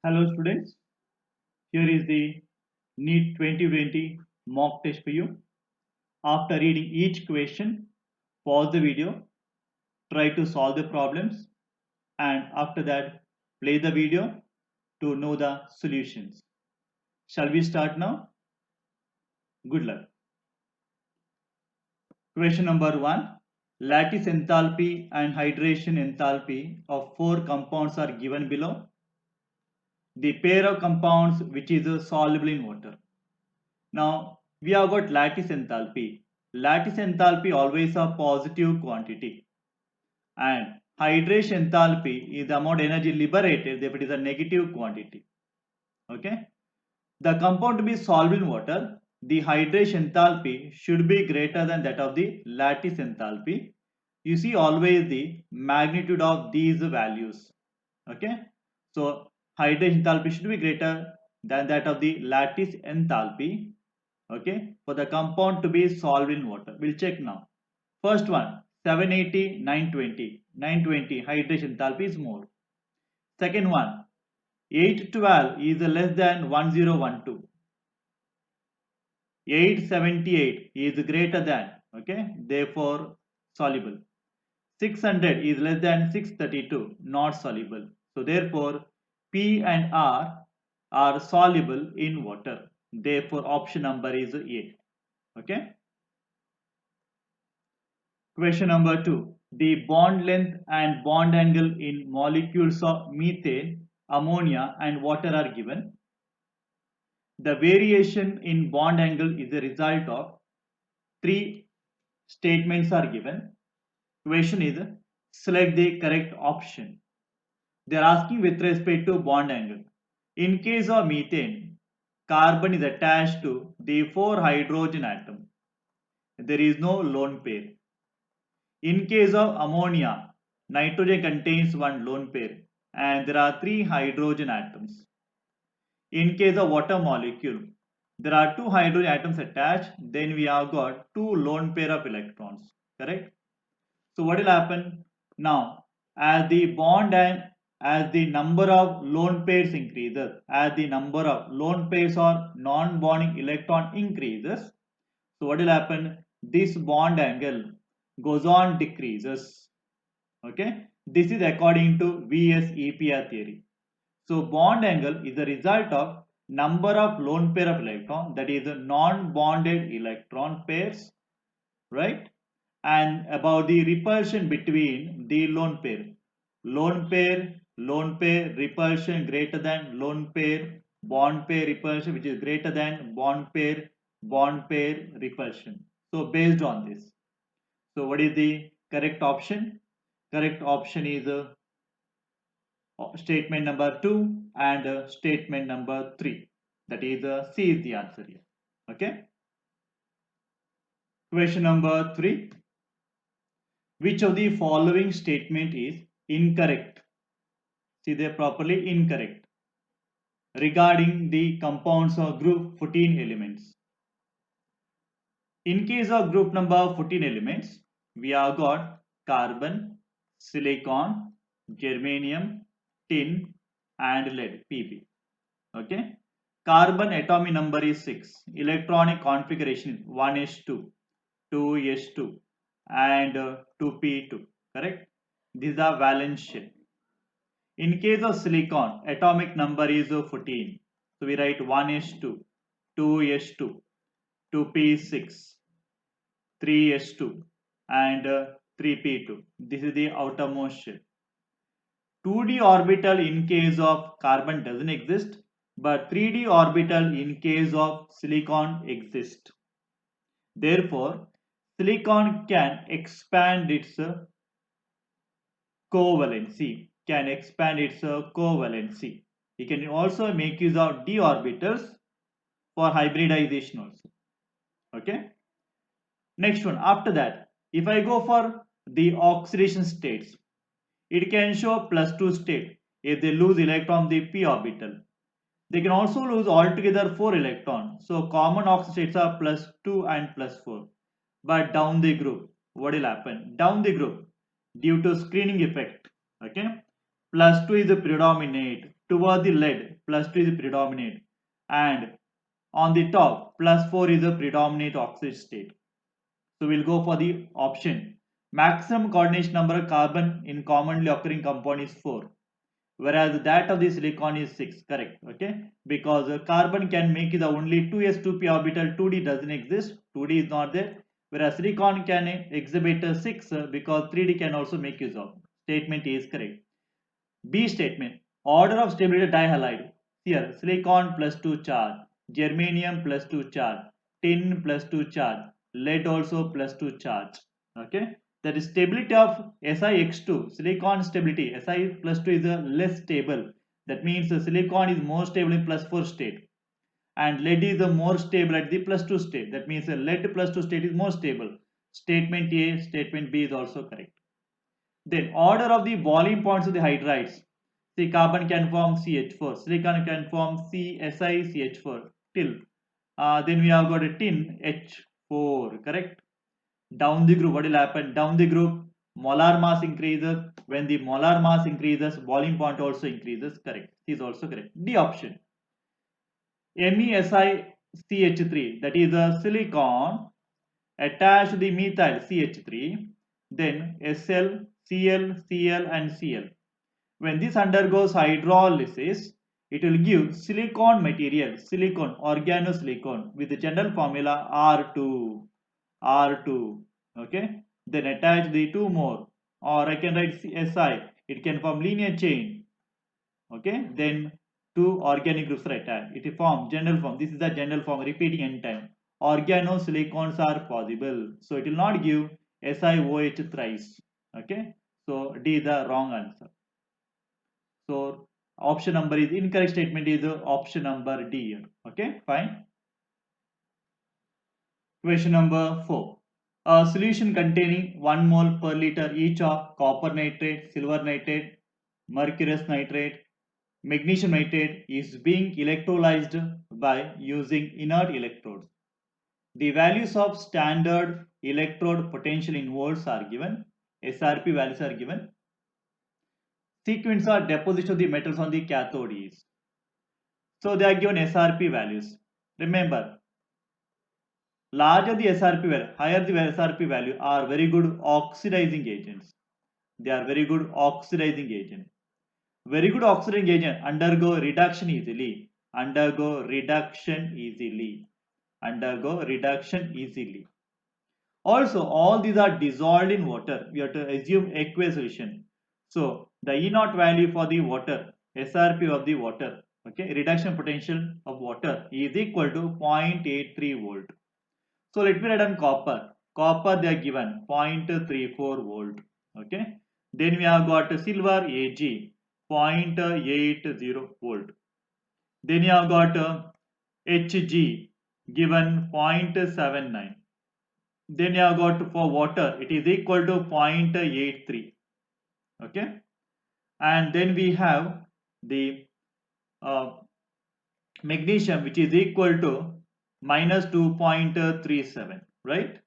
Hello students, here is the NEET 2020 mock test for you. After reading each question, pause the video, try to solve the problems, and after that play the video to know the solutions. Shall we start now? Good luck. Question number 1. Lattice enthalpy and hydration enthalpy of four compounds are given below. The pair of compounds which is soluble in water. Now we have got lattice enthalpy. Lattice enthalpy always a positive quantity, and hydration enthalpy is the amount of energy liberated if it is a negative quantity. Okay, the compound to be soluble in water, the hydration enthalpy should be greater than that of the lattice enthalpy. You see always the magnitude of these values. Okay, so hydration enthalpy should be greater than that of the lattice enthalpy. Okay, for the compound to be solved in water. We'll check now. First one, 780, 920. 920 hydration enthalpy is more. Second one, 812 is less than 1012. 878 is greater than, okay, therefore soluble. 600 is less than 632, not soluble. So therefore P and R are soluble in water. Therefore option number is A. Okay. Question number 2. The bond length and bond angle in molecules of methane, ammonia and water are given. The variation in bond angle is a result of three statements are given. Question is select the correct option. They are asking with respect to bond angle. In case of methane, carbon is attached to the 4 hydrogen atom. There is no lone pair. In case of ammonia, nitrogen contains one lone pair and there are 3 hydrogen atoms. In case of water molecule, there are 2 hydrogen atoms attached, then we have got 2 lone pair of electrons, correct? So what will happen? Now, as the bond and as the number of lone pairs increases, as the number of lone pairs or non-bonding electron increases, so what will happen? This bond angle goes on decreases. Okay, this is according to VS-EPR theory. So bond angle is the result of number of lone pair of electron, that is non-bonded electron pairs, right? And about the repulsion between the lone pair. Lone pair repulsion greater than lone pair, bond pair repulsion which is greater than bond pair repulsion. So based on this, so what is the correct option? Correct option is statement number 2 and statement number 3. That is C is the answer here. Okay. Question number 3. Which of the following statement is incorrect? See, they are properly incorrect regarding the compounds of group 14 elements. In case of group number 14 elements, we have got carbon, silicon, germanium, tin and lead, Pb. Okay. Carbon atomic number is 6. Electronic configuration is 1s2, 2s2 and 2p2. Correct. These are valence shell. In case of silicon, atomic number is 14. So we write 1s2, 2s2, 2p6, 3s2 and 3p2. This is the outermost shell. 2d orbital in case of carbon doesn't exist, but 3d orbital in case of silicon exists. Therefore, silicon can expand its covalency. It can also make use of d orbitals for hybridization also. Okay. Next one. After that, if I go for the oxidation states, it can show +2 state if they lose electron the p orbital. They can also lose altogether 4 electrons. So common oxidation states are +2 and +4. But down the group, what will happen? Down the group, due to screening effect, okay, +2 is the predominate. toward the lead, +2 is predominant, and on the top, +4 is a predominant oxide state. So we'll go for the option. Maximum coordination number of carbon in commonly occurring compound is 4, whereas that of the silicon is 6. Correct. Okay, because carbon can make the only 2s2p orbital, 2d doesn't exist, 2d is not there, whereas silicon can exhibit 6 because 3d can also make use of. Statement A is correct. B statement. Order of stability dihalide. Here silicon +2 charge, germanium +2 charge, tin +2 charge, lead also +2 charge. Okay, that is stability of SiX2. Silicon stability Si +2 is less stable. That means the silicon is more stable in +4 state, and lead is the more stable at the +2 state. That means the lead +2 state is more stable. Statement A, statement B is also correct. Then order of the boiling points of the hydrides. See, carbon can form CH4, silicon can form CSiCH4 till. Then we have got a tin H4, correct? Down the group, what will happen? Down the group, molar mass increases. When the molar mass increases, boiling point also increases. Correct. This is also correct. D option. MESiCH3, that is a silicon attached to the methyl CH3, then Sl, Cl, Cl and Cl. When this undergoes hydrolysis, it will give silicon material, silicon, organosilicon with the general formula R2, R2, okay. Then attach the two more, or I can write Si, it can form linear chain, okay. Then two organic groups are attached, it form general form, this is the general form, repeating n time. Organosilicons are possible, so it will not give SiOH thrice, okay. So D is the wrong answer. So option number is incorrect, statement is option number D. Okay, fine. Question number 4. A solution containing 1 mole per liter each of copper nitrate, silver nitrate, mercurous nitrate, magnesium nitrate is being electrolyzed by using inert electrodes. The values of standard electrode potential in volts are given. SRP values are given. Sequence of deposition of the metals on the cathode is. So they are given SRP values. Remember, larger the SRP value, higher the SRP value are very good oxidizing agents. They are very good oxidizing agent. Very good oxidizing agent undergo reduction easily. Undergo reduction easily. Undergo reduction easily. Also, all these are dissolved in water. We have to assume aqueous solution. So the E naught value for the water, SRP of the water, okay, reduction potential of water is equal to 0.83 volt. So let me write on copper. Copper they are given 0.34 volt. Okay. Then we have got silver Ag 0.80 volt. Then you have got Hg given 0.79. Then you have got for water it is equal to 0.83. Okay. And then we have the magnesium which is equal to minus 2.37, right?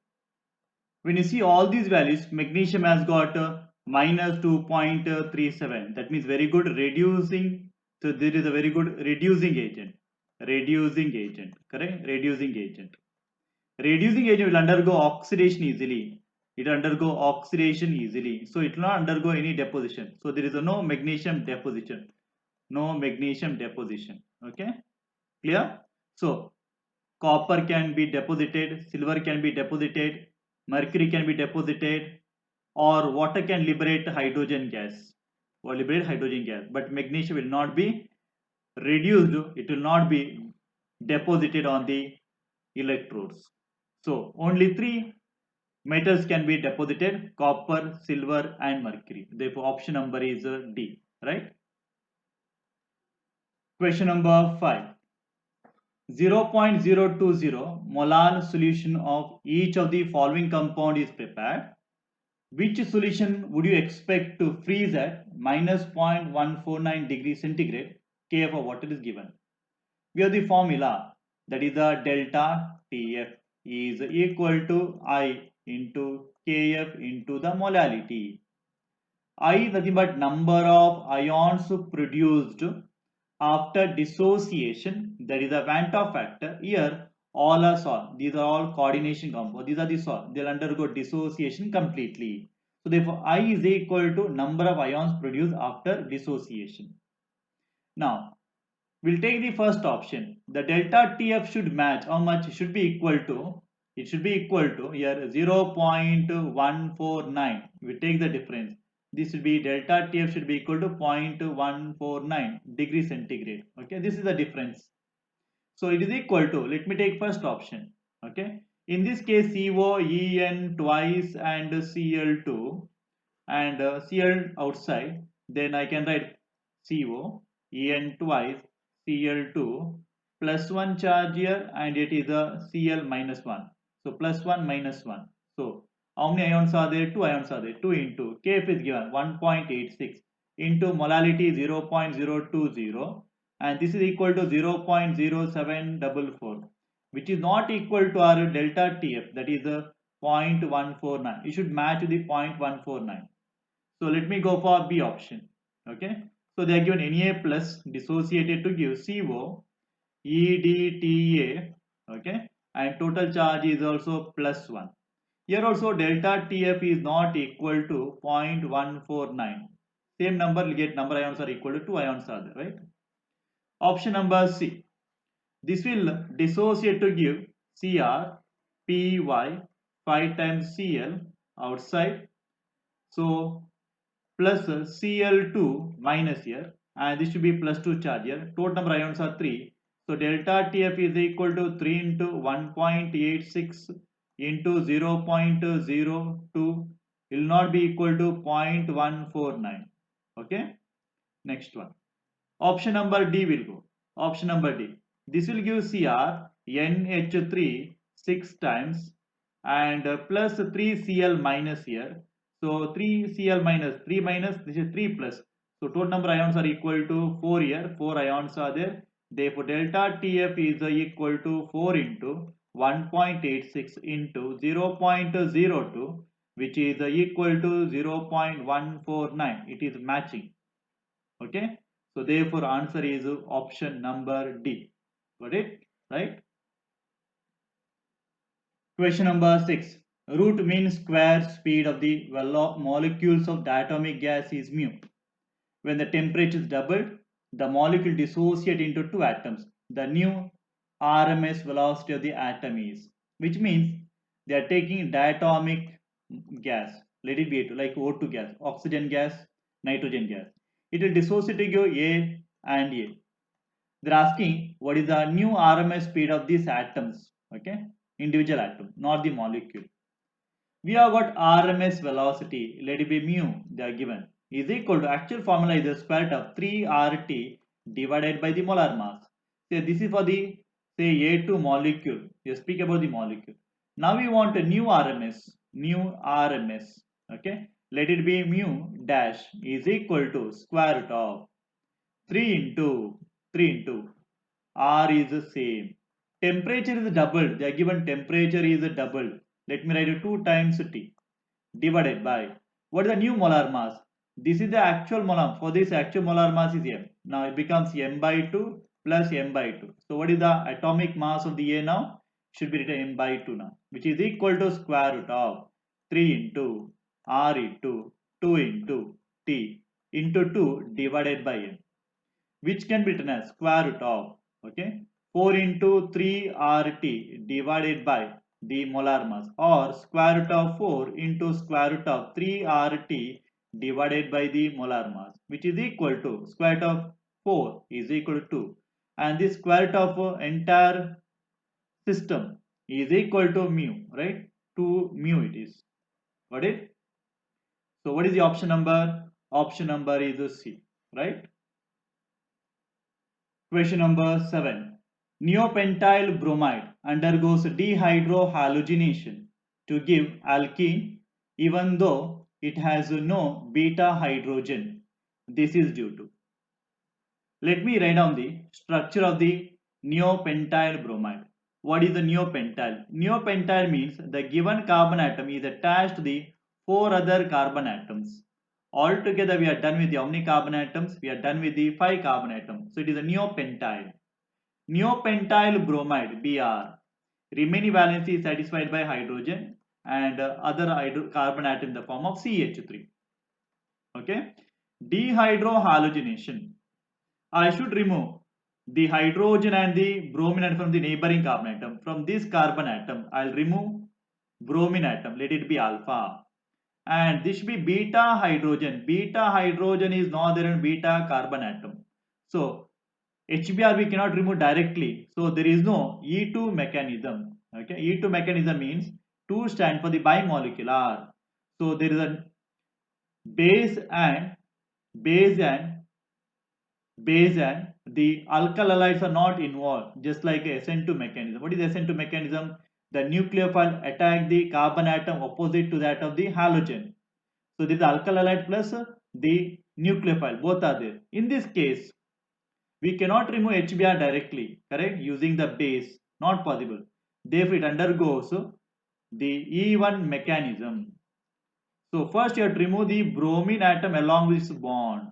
When you see all these values, magnesium has got minus 2.37. That means very good reducing. So there is a very good reducing agent. Reducing agent, correct? Reducing agent. Reducing agent will undergo oxidation easily. It will undergo oxidation easily. So it will not undergo any deposition. So there is no magnesium deposition. No magnesium deposition. Okay, clear? So copper can be deposited, silver can be deposited, mercury can be deposited, or water can liberate hydrogen gas or liberate hydrogen gas, but magnesium will not be reduced, it will not be deposited on the electrodes. So only three metals can be deposited: copper, silver and mercury. Therefore option number is D, right? Question number 5. 0.020 molar solution of each of the following compound is prepared. Which solution would you expect to freeze at minus 0.149 degrees centigrade? Kf of water is given. We have the formula, that is the delta Tf is equal to I into Kf into the molality. I is nothing but number of ions produced after dissociation, that is a Van 't Hoff factor. Here all are solved. These are all coordination compounds. These are the solved. They'll undergo dissociation completely. So therefore I is equal to number of ions produced after dissociation. Now we'll take the first option. The delta TF should match. How much? It should be equal to, it should be equal to here 0.149. We take the difference. This should be delta TF should be equal to 0.149 degree centigrade. Okay, this is the difference. So it is equal to, let me take first option. Okay, in this case CO, En twice and Cl2 and Cl outside, then I can write CO, En twice, Cl2 plus 1 charge here and it is a Cl minus 1. So plus 1 minus 1. So how many ions are there? 2 ions are there. 2 into Kf is given 1.86 into molality 0.020 and this is equal to 0.0744 which is not equal to our delta TF, that is a 0.149. It should match the 0.149. So let me go for B option. Okay. So they are given Na plus dissociated to give CO, EDTA. Okay. And total charge is also plus 1. Here also delta TF is not equal to 0.149. Same number will get number ions are equal to 2 ions are there, right? Option number C. This will dissociate to give Cr, Py, 5 times Cl outside. So plus Cl2 minus here and this should be plus 2 charge here. Total number ions are 3. So delta TF is equal to 3 into 1.86 into 0.02 will not be equal to 0.149. Okay. Next one. Option number D will go. Option number D. This will give Cr NH3 6 times and plus 3Cl minus here. So 3Cl minus 3 minus, this is 3 plus. So total number ions are equal to 4 here. 4 ions are there. Therefore delta TF is equal to 4 into 1.86 into 0.02 which is equal to 0.149. It is matching. Okay. So therefore answer is option number D. Got it? Right? Question number 6. Root mean square speed of the molecules of diatomic gas is mu. When the temperature is doubled, the molecule dissociate into two atoms. The new RMS velocity of the atom is, which means they are taking diatomic gas. Let it be like O2 gas, oxygen gas, nitrogen gas. It will dissociate to give A and A. They're asking what is the new RMS speed of these atoms, okay? Individual atom, not the molecule. We have got RMS velocity, let it be mu, they are given, is equal to, actual formula is the square root of 3RT divided by the molar mass. Say this is for the, say A2 molecule, you speak about the molecule. Now we want a new RMS, okay? Let it be mu dash is equal to square root of 3 into R is the same. Temperature is doubled. They are given temperature is doubled. Let me write it 2 times T divided by, what is the new molar mass? This is the actual molar. For this actual molar mass is M. Now it becomes M by 2 plus M by 2. So what is the atomic mass of the A now? Should be written M by 2 now, which is equal to square root of 3 into R into 2 into T into 2 divided by M, which can be written as square root of, okay, 4 into 3 RT divided by the molar mass, or square root of 4 into square root of 3 RT divided by the molar mass, which is equal to square root of 4 is equal to 2, and the square root of entire system is equal to mu, right? 2 mu it is. Got it? So what is the option number? Option number is C, right? Question number 7. Neopentyl bromide undergoes dehydrohalogenation to give alkene even though it has no beta hydrogen. This is due to. Let me write down the structure of the neopentyl bromide. What is the neopentyl? Neopentyl means the given carbon atom is attached to the 4 other carbon atoms. Altogether, we are done with the how many carbon atoms? We are done with the 5 carbon atoms. So it is a neopentyl. Neopentyl bromide, Br. Remaining valency is satisfied by hydrogen and other carbon atom in the form of CH3. Okay. Dehydrohalogenation. I should remove the hydrogen and the bromine atom from the neighboring carbon atom. From this carbon atom, I'll remove bromine atom. Let it be alpha. And this should be beta hydrogen. Beta hydrogen is not there in beta carbon atom. So HBr we cannot remove directly. So there is no E2 mechanism. Okay, E2 mechanism means 2 stand for the bimolecular. So there is a base and base and base and the alkyl halides are not involved, just like a SN2 mechanism. What is SN2 mechanism? The nucleophile attack the carbon atom opposite to that of the halogen. So this is alkyl halide plus the nucleophile, both are there. In this case, we cannot remove HBr directly, correct? Using the base, not possible. Therefore, it undergoes the E1 mechanism. So first you have to remove the bromine atom along with this bond,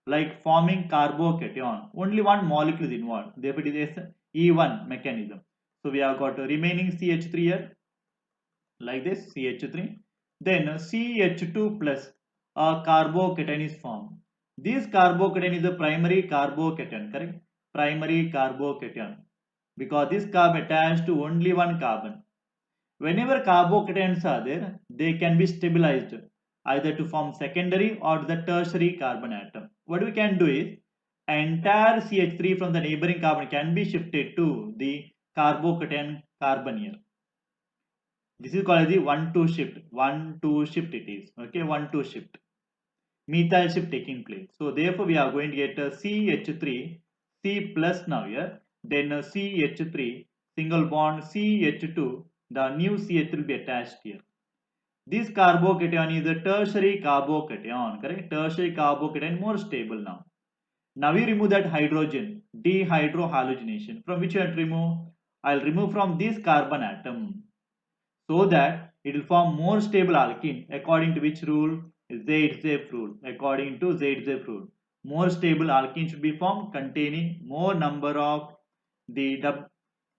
like forming carbocation. Only one molecule is involved. Therefore, it is E1 mechanism. So we have got remaining CH3 here, like this CH3. Then CH2 plus a carbocation is formed. This carbocation is a primary carbocation, correct? Primary carbocation. Because this carbon attached to only one carbon. Whenever carbocations are there, they can be stabilized either to form secondary or the tertiary carbon atom. What we can do is entire CH3 from the neighboring carbon can be shifted to the carbocation carbon here. This is called as the 1-2 shift. 1-2 shift it is. Okay, 1-2 shift. Methyl shift taking place. So therefore we are going to get a CH3, C plus now here. Then a CH3, single bond CH2. The new CH will be attached here. This carbocation is a tertiary carbocation, correct? Tertiary carbocation more stable now. Now we remove that hydrogen, dehydrohalogenation. From which I have to remove? I'll remove from this carbon atom, so that it will form more stable alkene according to which rule? ZZ rule. According to ZZ rule, more stable alkene should be formed containing more number of the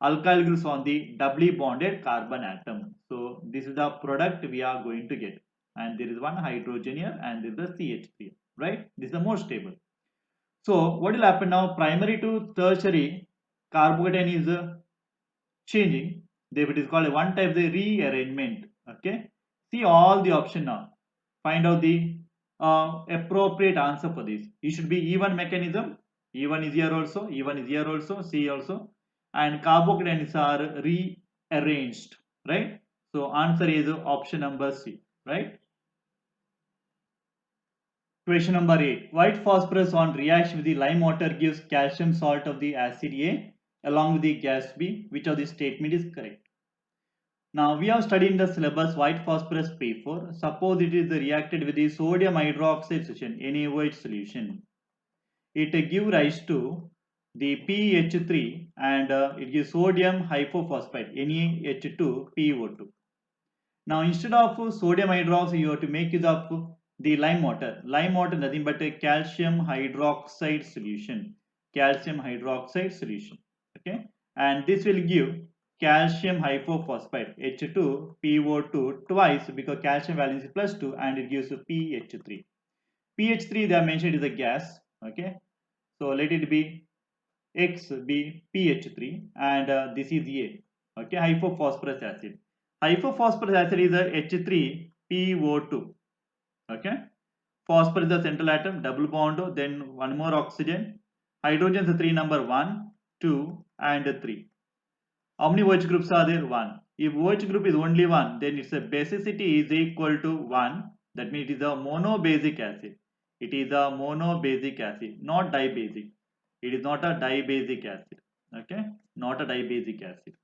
alkyl groups on the doubly bonded carbon atom. So this is the product we are going to get, and there is one hydrogen here and there is the CH3, right? This is the more stable. So what will happen now? Primary to tertiary carbocation is changing. Therefore, it is called a one type the rearrangement. Okay. See all the option now. Find out the appropriate answer for this. It should be E1 mechanism. E1 is here also. E1 is here also. C also. And carbocations are rearranged. Right. So answer is option number C. Right. Question number 8. White phosphorus on reaction with the lime water gives calcium salt of the acid A along with the gas B. Which of the statement is correct? Now we have studied in the syllabus white phosphorus P4. Suppose it is reacted with the sodium hydroxide solution, NaOH solution. It gives rise to the PH3 and it gives sodium hypophosphite, NaH2PO2. Now instead of sodium hydroxide, you have to make use of the lime water. Lime water nothing but a calcium hydroxide solution. Calcium hydroxide solution. Okay, and this will give calcium hypophosphite H2PO2 twice because calcium valence is plus 2 and it gives PH3. PH3 they are mentioned is a gas. Okay, so let it be X be PH3 and this is A. Okay, hypophosphorus acid. Hypophosphorus acid is a H3PO2. Okay, phosphorus is the central atom, double bond, then one more oxygen. Hydrogen is the 3 number 1, 2 and 3. How many OH groups are there? 1. If OH group is only 1, then its basicity is equal to 1. That means it is a monobasic acid. It is a monobasic acid, not dibasic. It is not a dibasic acid. Okay, not a dibasic acid.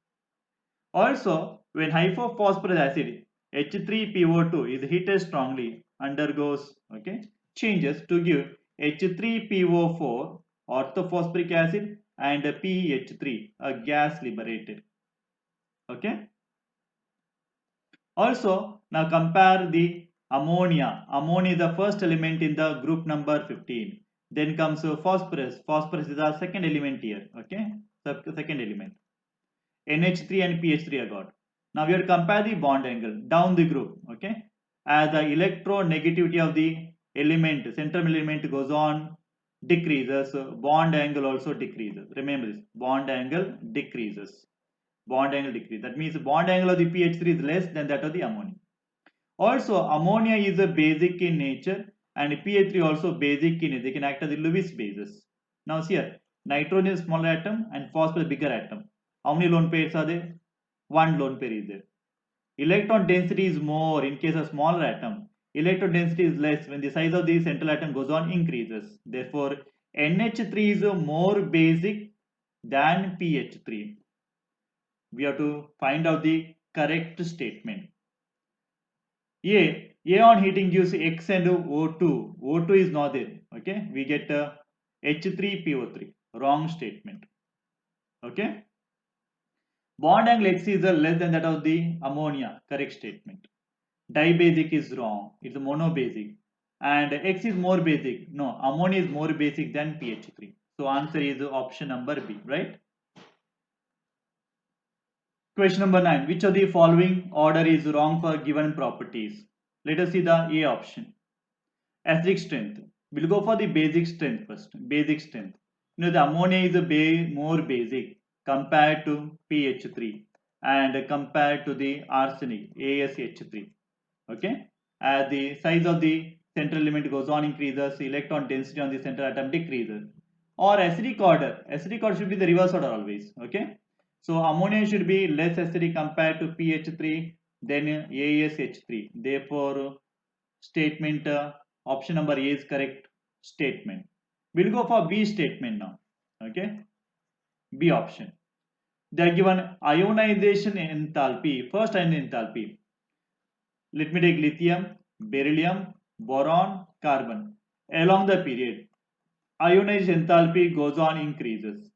Also, when hypophosphorus acid H3PO2 is heated strongly, undergoes changes to give H3PO4 orthophosphoric acid and PH3 a gas liberated. Okay. Also, now compare the Ammonia. Ammonia is the first element in the group number 15. Then comes phosphorus. Phosphorus is the second element here. Okay, the second element. NH3 and PH3 are got. Now we have to compare the bond angle down the group. Okay, as the electronegativity of the element, central element goes on decreases, bond angle also decreases. Remember this, bond angle decreases. Bond angle decreases. That means bond angle of the PH3 is less than that of the ammonia. Also, ammonia is a basic in nature and PH3 also basic in it. They can act as the Lewis bases. Now see here, nitrogen is smaller atom and phosphorus bigger atom. How many lone pairs are there? One lone pair is there. Electron density is more in case of smaller atom. Electron density is less when the size of the central atom goes on increases. Therefore, NH3 is more basic than PH3. We have to find out the correct statement. A on heating gives X and O2. O2 is not there. Okay, we get H3PO3. Wrong statement. Okay. Bond angle X is less than that of the ammonia. Correct statement. Dibasic is wrong. It's a monobasic. And X is more basic. No, ammonia is more basic than PH3. So answer is option number B, right? Question number 9. Which of the following order is wrong for given properties? Let us see the A option. Acidic strength. We'll go for the basic strength first. Basic strength. You know the ammonia is a more basic compared to PH3 and compared to the arsenic ASH3. Okay. As the size of the central element goes on increases, electron density on the central atom decreases. Or acidic order. Acidic order should be the reverse order always. Okay. So ammonia should be less acidic compared to PH3 than ASH3. Therefore, statement option number A is correct statement. We'll go for B statement now. Okay, B option. They are given ionization enthalpy. First enthalpy. Let me take lithium, beryllium, boron, carbon. Along the period, ionization enthalpy goes on increases.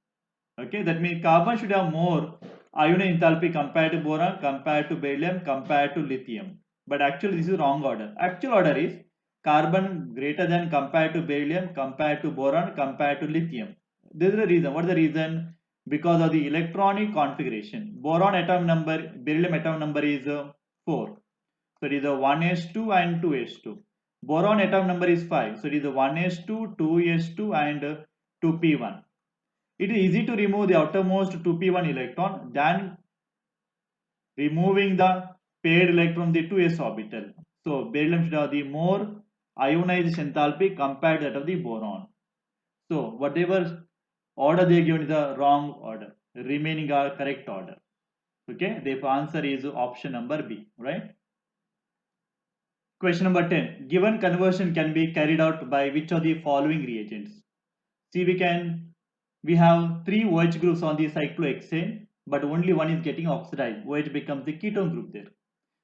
Okay, that means carbon should have more ionization enthalpy compared to boron, compared to beryllium, compared to lithium. But actually, this is wrong order. Actual order is carbon greater than compared to beryllium, compared to boron, compared to lithium. This is the reason. What is the reason? Because of the electronic configuration. Boron atom number, beryllium atom number is 4. So it is a 1s2 and 2s2. Boron atom number is 5. So it is a 1s2, 2s2 and 2p1. It is easy to remove the outermost 2p1 electron than removing the paired electron from the 2s orbital. So beryllium should have the more ionization enthalpy compared to that of the boron. So whatever order they given is the wrong order. Remaining are correct order. Okay, the answer is option number B, right? Question number 10. Given conversion can be carried out by which of the following reagents? See, we have 3 OH groups on the cyclohexane, but only one is getting oxidized. OH becomes the ketone group there.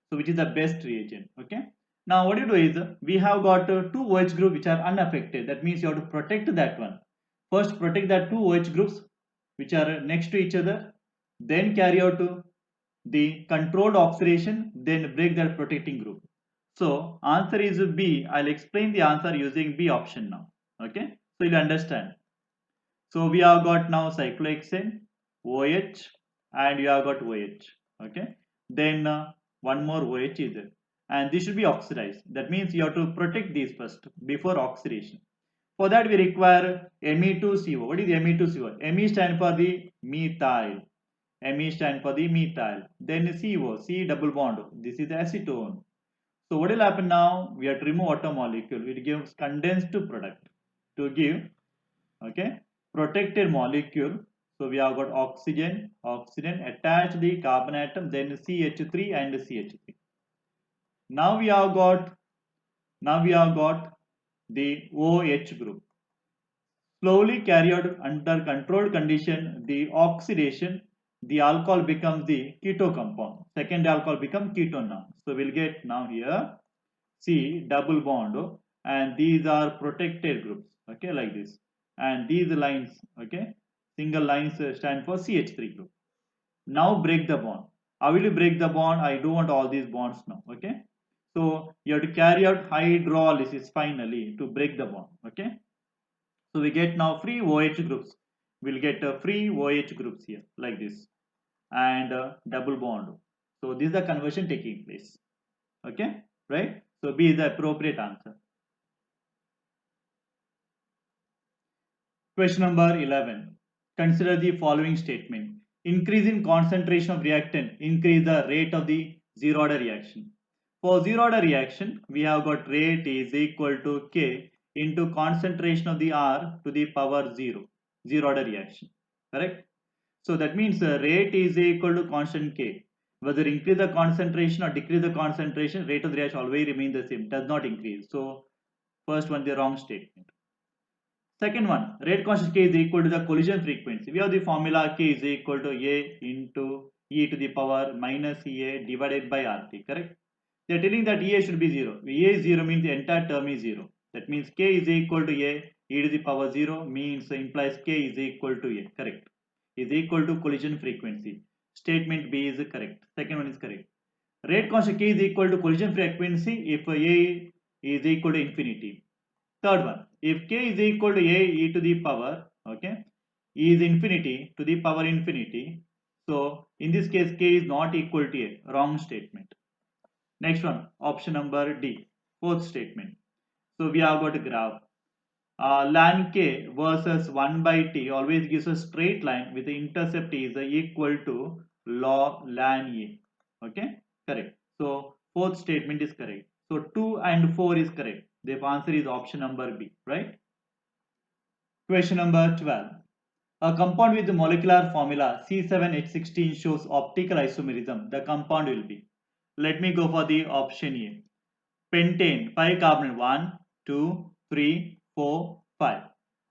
So which is the best reagent? Okay. Now what you do is we have got 2 OH groups which are unaffected. That means you have to protect that one. First protect that 2 OH groups which are next to each other. Then carry out the controlled oxidation. Then break that protecting group. So answer is B. I'll explain the answer using B option now. Okay. So you'll understand. So we have got now cyclohexane, OH, and you have got OH. Okay. Then one more OH is there, and this should be oxidized. That means you have to protect these first before oxidation. For that we require Me2CO. What is Me2CO? Me stand for the methyl. Me stand for the methyl. Then CO, C double bond. This is acetone. So what will happen now? We have to remove water molecule. It gives condensed product to give, okay, protected molecule. So we have got oxygen, attach the carbon atom, then CH3 and CH3. Now we have got the OH group. Slowly carry out under controlled condition the oxidation. The alcohol becomes the keto compound. Second alcohol becomes ketone now. So we'll get now here C double bond, and these are protected groups. Okay, like this. And these lines, okay, single lines stand for CH3 group. Now break the bond. How will you break the bond? I don't want all these bonds now. Okay. So you have to carry out hydrolysis finally to break the bond. Okay. So we get now free OH groups. We'll get free OH groups here like this and double bond. So this is the conversion taking place. Okay, right? So B is the appropriate answer. Question number 11. Consider the following statement. Increase in concentration of reactant increase the rate of the zero order reaction. For zero order reaction, we have got rate is equal to K into concentration of the R to the power 0. Zero order reaction. Correct? So that means the rate is equal to constant K. Whether increase the concentration or decrease the concentration, rate of the reaction always remain the same, does not increase. So first one, the wrong statement. Second one, rate constant K is equal to the collision frequency. We have the formula K is equal to A into e to the power minus EA divided by RT, correct? They are telling that EA should be 0. EA is 0 means the entire term is 0. That means K is equal to A, e to the power 0 means implies K is equal to A, correct? Is equal to collision frequency. Statement B is correct. Second one is correct. Rate constant K is equal to collision frequency if A is equal to infinity. Third one, if K is equal to A e to the power, okay, E is infinity to the power infinity. So in this case, K is not equal to A. Wrong statement. Next one, option number D, fourth statement. So we have got a graph. Ln K versus 1 by T always gives a straight line with the intercept is equal to ln A. Okay, correct. So fourth statement is correct. So 2 and 4 is correct. The answer is option number B, right? Question number 12. A compound with the molecular formula C7H16 shows optical isomerism. The compound will be. Let me go for the option A. Pentane, 5 carbon 1, 2, 3, 4, 5.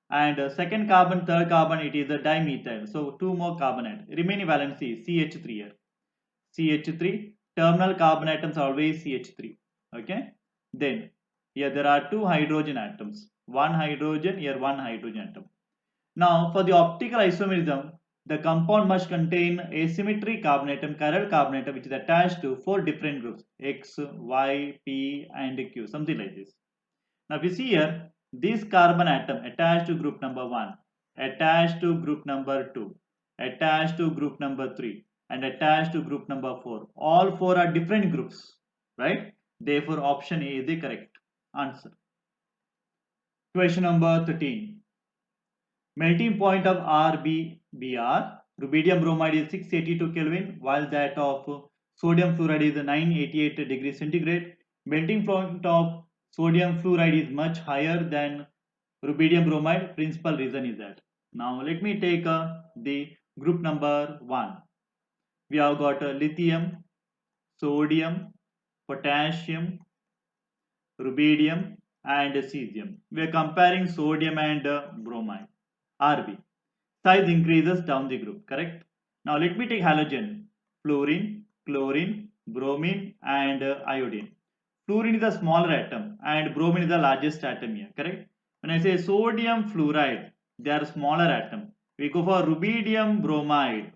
And second carbon, third carbon, it is a dimethyl. So 2 more carbon atoms. Remaining valency CH3 here. CH3. Terminal carbon atoms are always CH3. Okay. Then here there are 2 hydrogen atoms. 1 hydrogen, here 1 hydrogen atom. Now for the optical isomerism, the compound must contain asymmetry carbon atom, chiral carbon atom which is attached to 4 different groups X, Y, P and Q, something like this. Now if you see here, this carbon atom attached to group number 1, attached to group number 2, attached to group number 3 and attached to group number 4. All 4 are different groups, right? Therefore option A is the correct answer. Question number 13. Melting point of RBBr, rubidium bromide is 682 Kelvin, while that of sodium fluoride is 988 degrees centigrade. Melting point of sodium fluoride is much higher than rubidium bromide. Principal reason is that. Now let me take the group number 1. We have got lithium, sodium, potassium, rubidium and cesium. We are comparing sodium and bromide. RB. Size increases down the group, correct? Now let me take halogen, fluorine, chlorine, bromine and iodine. Fluorine is the smaller atom and bromine is the largest atom here, correct? When I say sodium fluoride, they are smaller atom. We go for rubidium bromide,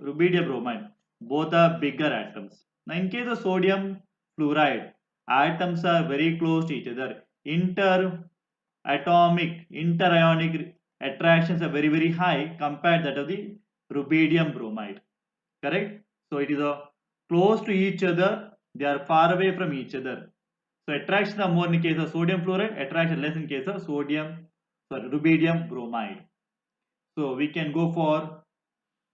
both are bigger atoms. Now in case of sodium fluoride, atoms are very close to each other. Interionic attractions are very high compared that of the rubidium bromide, correct? So it is close to each other, they are far away from each other. So attraction are more in case of sodium fluoride, attraction less in case of rubidium bromide. So we can go for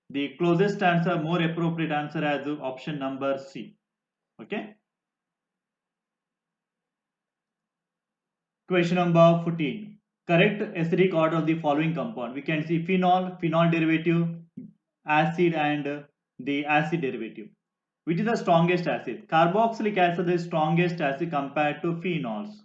the closest answer, more appropriate answer as option number C. Okay. Question number 14. Correct acidic order of the following compound. We can see phenol derivative, acid and the acid derivative. Which is the strongest acid? Carboxylic acid is strongest acid compared to phenols.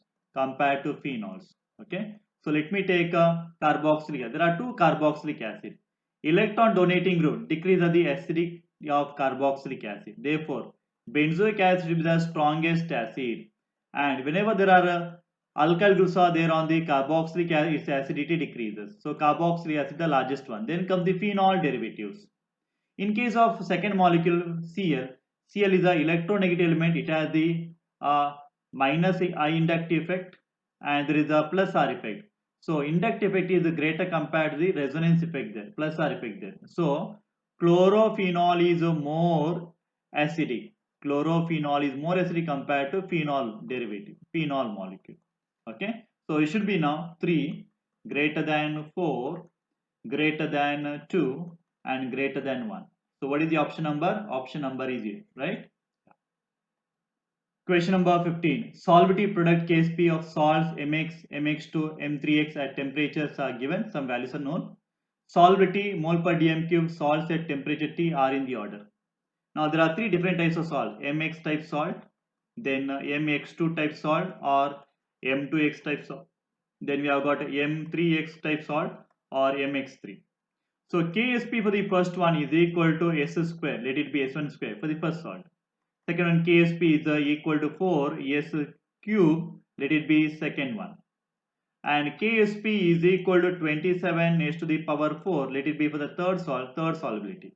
Okay. So let me take a carboxylic acid. There are 2 carboxylic acid. Electron donating group decreases the acidity of carboxylic acid. Therefore, benzoic acid will be the strongest acid. And whenever there are alkyl groups are there on the carboxylic acid, its acidity decreases. So carboxylic acid the largest one. Then comes the phenol derivatives. In case of second molecule Cl is the electronegative element. It has the minus I inductive effect, and there is a plus R effect. So inductive effect is greater compared to the resonance effect there, plus R effect there. So chlorophenol is more acidic. Chlorophenol is more acidic compared to phenol derivative, phenol molecule. Okay, so it should be now 3 greater than 4 greater than 2 and greater than 1. So what is the option number? Option number is A, right? Question number 15. Solvity product KSP of salts MX, MX2, M3X at temperatures are given. Some values are known. Solvity, mole per dm cube, salts at temperature T are in the order. Now there are three different types of salt. MX type salt, then MX2 type salt, or M2X type salt. Then we have got M3X type salt or MX3. So KSP for the first one is equal to S square. Let it be S1 square for the first salt. Second one KSP is equal to 4 S cube. Let it be second one. And KSP is equal to 27 S to the power 4. Let it be for the third solubility.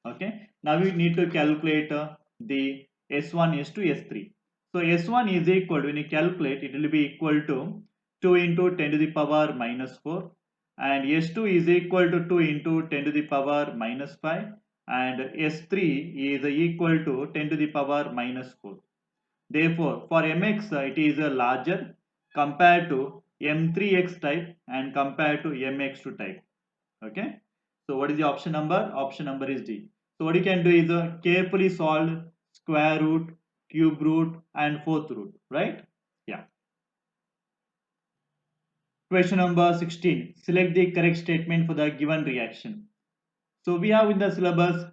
Okay. Now we need to calculate the S1, S2, S3. So S1 is equal to, when you calculate, it will be equal to 2 into 10 to the power minus 4, and S2 is equal to 2 into 10 to the power minus 5, and S3 is equal to 10 to the power minus 4. Therefore, for MX it is larger compared to M3X type and compared to MX2 type. Okay. So what is the option number? Option number is D. So what you can do is carefully solve square root, cube root, and fourth root, right? Yeah. Question number 16. Select the correct statement for the given reaction. So we have in the syllabus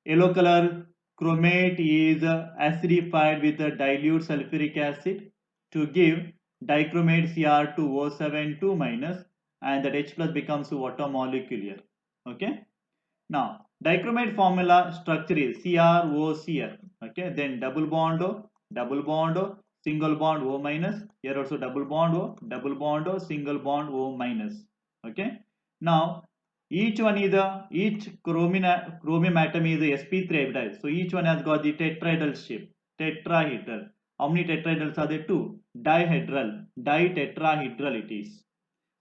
yellow color chromate is acidified with a dilute sulfuric acid to give dichromate Cr2O7 2 minus, and that H plus becomes water molecule here. Okay. Now, dichromate formula structure is CrOCl. Okay, then double bond O, single bond O minus. Here also double bond O, single bond O minus. Okay. Now, each chromium atom is a sp3 hybridized. So each one has got the tetrahedral shape. Tetrahedral. How many tetrahedrals are there? 2. Dihedral. Ditetrahedral it is.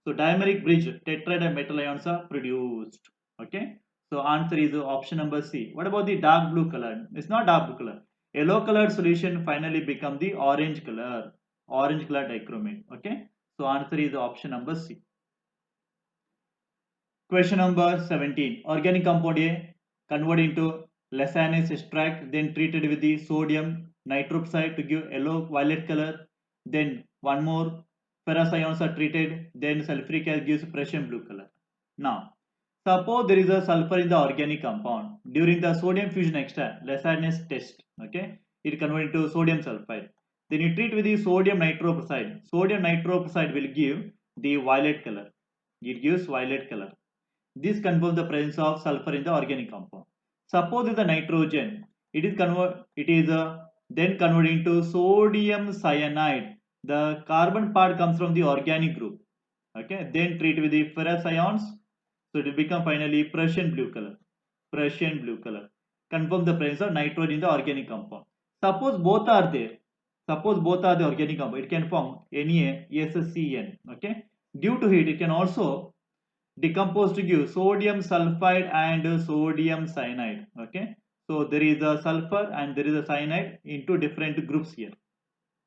So dimeric bridge tetrahedral metal ions are produced. Okay. So answer is option number C. What about the dark blue color? It's not dark blue color. Yellow colored solution finally become the orange color. Orange color dichromate. Okay. So answer is option number C. Question number 17. Organic compound A converted into Lanthanum extract, then treated with the sodium nitropside to give yellow violet color. Then one more ferrous ions are treated, then sulfuric acid gives Prussian blue color. Now, suppose there is a sulfur in the organic compound. During the sodium fusion extract, Lanthanum test, okay, it converted into sodium sulfide. Then you treat with the sodium nitropside. Sodium nitropside will give the violet color. It gives violet color. This confirms the presence of sulfur in the organic compound. Suppose it is a nitrogen, it is then converted into sodium cyanide. The carbon part comes from the organic group. Okay, then treat with the ferrous ions, so it will become finally Prussian blue color. Prussian blue color. Confirm the presence of nitrogen in the organic compound. Suppose both are there. Suppose both are the organic compound, it can form NaSCN. Okay. Due to heat, it can also decompose to give sodium sulfide and sodium cyanide. Okay. So there is a sulfur and there is a cyanide into different groups here.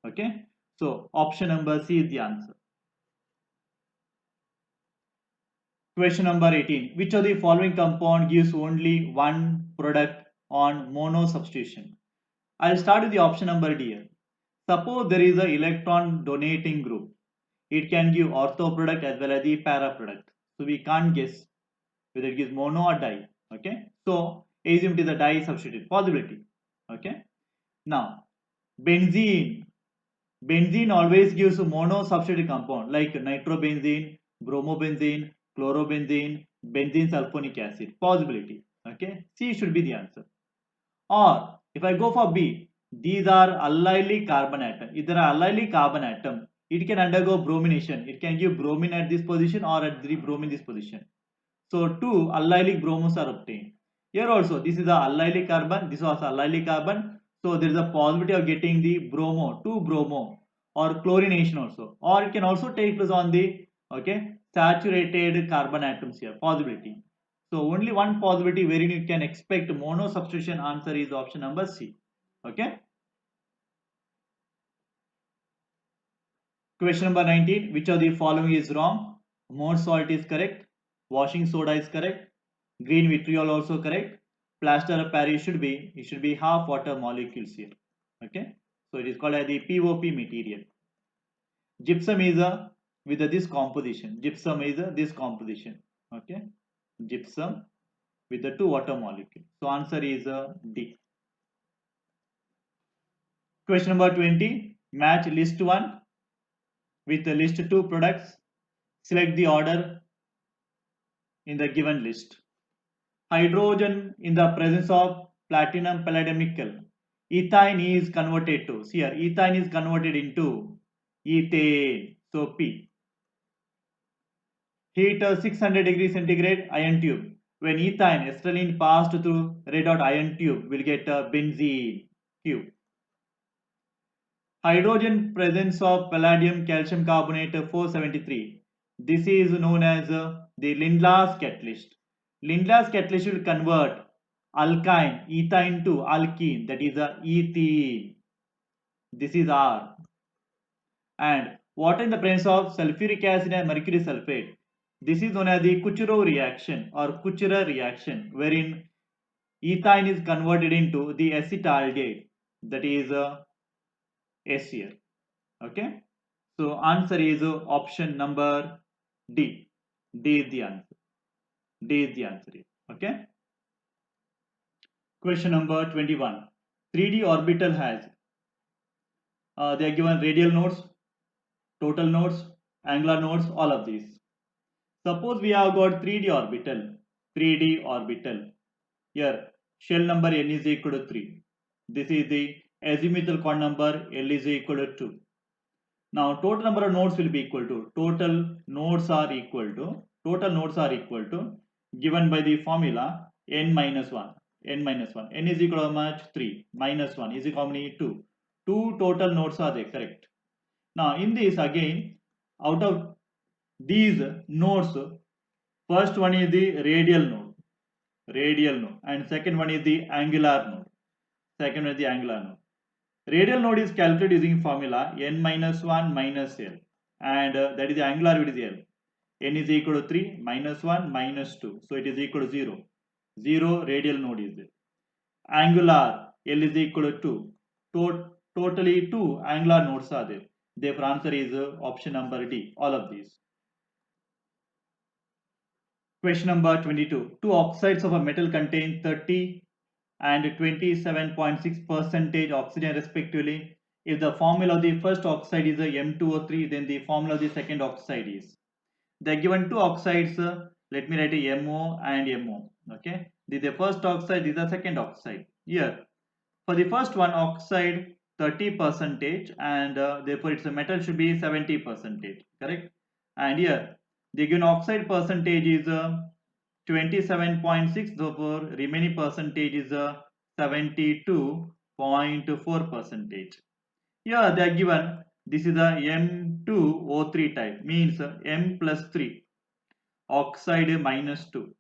Okay. So option number C is the answer. Question number 18. Which of the following compound gives only one product on mono substitution? I'll start with the option number D here. Suppose there is an electron donating group. It can give ortho product as well as the para product. So we can't guess whether it gives mono or di. Okay. So assume it is a di substitute possibility. Okay. Now benzene. Benzene always gives a mono substitute compound like nitrobenzene, bromobenzene, chlorobenzene, benzene sulfonic acid. Possibility. Okay. C should be the answer. Or if I go for B, these are allylic carbon atom. If there are allylic carbon atom, it can undergo bromination. It can give bromine at this position or at the bromine this position. So two allylic bromos are obtained. Here also this is a allylic carbon. This was allylic carbon. So there is a possibility of getting the bromo, 2-bromo, or chlorination also, or it can also take place on the saturated carbon atoms here, possibility. So only one possibility wherein you can expect mono substitution answer is option number C. Okay. Question number 19. Which of the following is wrong? More salt is correct. Washing soda is correct. Green vitriol also correct. Plaster of Paris should be half water molecules here. Okay. So it is called as the POP material. Gypsum is a with this composition. Gypsum is a this composition. Okay. Gypsum with the 2 water molecules. So answer is D. Question number 20. Match list 1 with the list 2 products. Select the order in the given list. Hydrogen in the presence of platinum palladium nickel. Ethine is converted to, see here, ethine is converted into ethane. So P. Heat 600 degrees centigrade iron tube. When ethine acetylene passed through red hot iron tube, will get benzene Q. Hydrogen presence of palladium calcium carbonate 473. This is known as the Lindlas catalyst. Lindlas catalyst will convert alkyne ethine to alkene, that is ethene. This is R. And water in the presence of sulfuric acid and mercury sulfate. This is known as the Kucherov reaction or Kucherer reaction, wherein ethine is converted into the acetaldehyde, that is S here. Okay. So answer is option number D. D is the answer. D is the answer. Okay. Question number 21. 3D orbital has they are given radial nodes, total nodes, angular nodes, all of these. Suppose we have got 3D orbital. 3D orbital. Here shell number n is equal to 3. This is the azimuthal quad number L is equal to 2. Now total number of nodes will be equal to total nodes are equal to given by the formula n minus 1. N is equal to how much? 3 minus 1 is equal to how many? 2. 2 total nodes are there, correct. Now in this again, out of these nodes, first one is the radial node, and second one is the angular node. Radial node is calculated using formula n minus 1 minus L, and that is the angular width is L. N is equal to 3 minus 1 minus 2, so it is equal to 0. 0 radial node is there. Angular L is equal to 2. Totally 2 angular nodes are there. Therefore answer is option number D, all of these. Question number 22. Two oxides of a metal contain 30 and 27.6% oxygen respectively. If the formula of the first oxide is a M2O3, then the formula of the second oxide is. They are given two oxides. Let me write a MO and MO. Okay. This is the first oxide, this is the second oxide. Here, for the first one, oxide 30% and therefore its metal should be 70%. Correct. And here, the given oxide percentage is 27.6, therefore remaining percentage is 72.4%. Here they are given this is the M2O3 type, means M plus 3, oxide minus 2.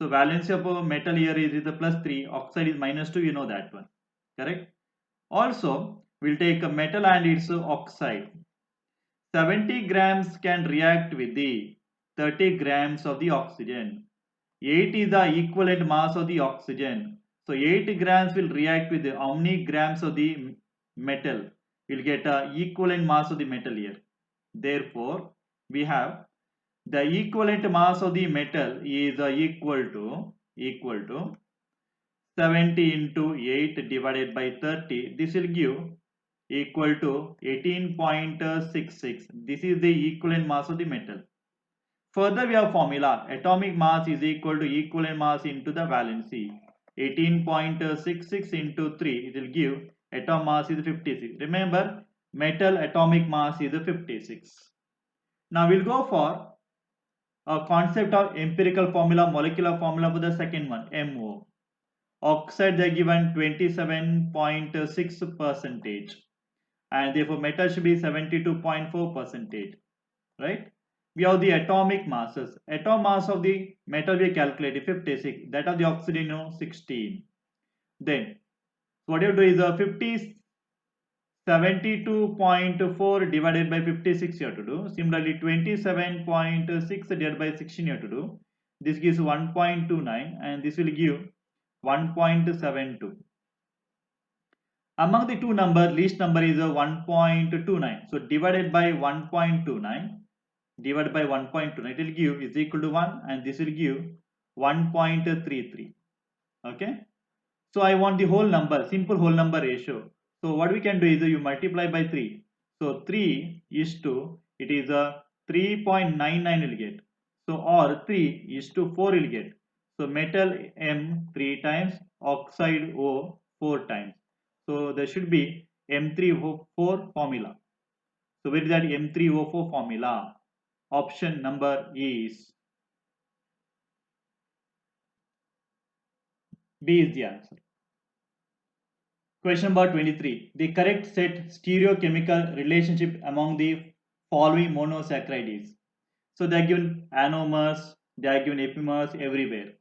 So valency of a metal here is the plus 3, oxide is minus 2, you know that one, correct. Also we'll take a metal and its oxide. 70 grams can react with the 30 grams of the oxygen. 8 is the equivalent mass of the oxygen. So 8 grams will react with how many grams of the metal? We'll get a equivalent mass of the metal here. Therefore, we have the equivalent mass of the metal is equal to 70 into 8 divided by 30. This will give equal to 18.66. This is the equivalent mass of the metal. Further, we have formula atomic mass is equal to equivalent mass into the valency. 18.66 into 3, it will give atom mass is 56. Remember, metal atomic mass is 56. Now we'll go for a concept of empirical formula, molecular formula for the second one, MO. Oxide they are given 27.6 percentage, and therefore metal should be 72.4 percentage, right? We have the atomic masses. Atom mass of the metal we calculate 56, that of the oxygen 16. Then what you do is 72.4 divided by 56 you have to do. Similarly 27.6 divided by 16 you have to do. This gives 1.29 and this will give 1.72. Among the two numbers, least number is 1.29. So divided by 1.29, divided by 1.29, it will give is equal to 1 and this will give 1.33. Okay. So I want the whole number, simple whole number ratio. So what we can do is you multiply by 3. So 3 is to, it is a 3.99 will get. So or 3 is to 4 will get. So metal M 3 times, oxide O 4 times. So there should be M3O4 formula. So where is that M3O4 formula? Option number is B is the answer. Question number 23. The correct set stereochemical relationship among the following monosaccharides. So they are given anomers, they are given epimers everywhere.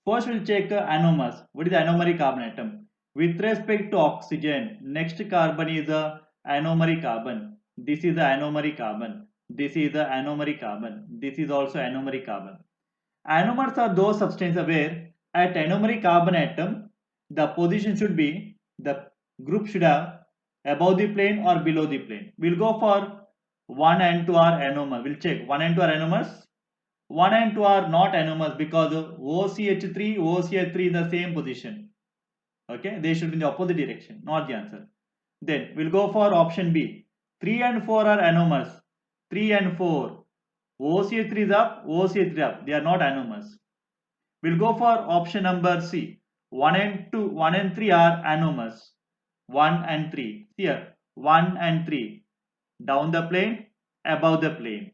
First we'll check anomers. What is the anomeric carbon atom? With respect to oxygen, next carbon is a anomeric carbon. This is the anomeric carbon. This is the anomeric carbon. This is also anomeric carbon. Anomers are those substances where at anomeric carbon atom, the position should be, the group should have above the plane or below the plane. We'll go for 1 and 2 are anomers. We'll check 1 and 2 are anomers. 1 and 2 are not anomers because OCH3, OCH3 in the same position. Okay, they should be in the opposite direction, not the answer. Then we'll go for option B. 3 and 4 are anomers. 3 and 4. OCH3 is up, OCH3 up. They are not anomers. We'll go for option number C. 1 and 2, 1 and 3 are anomers. 1 and 3. Here, 1 and 3. Down the plane, above the plane.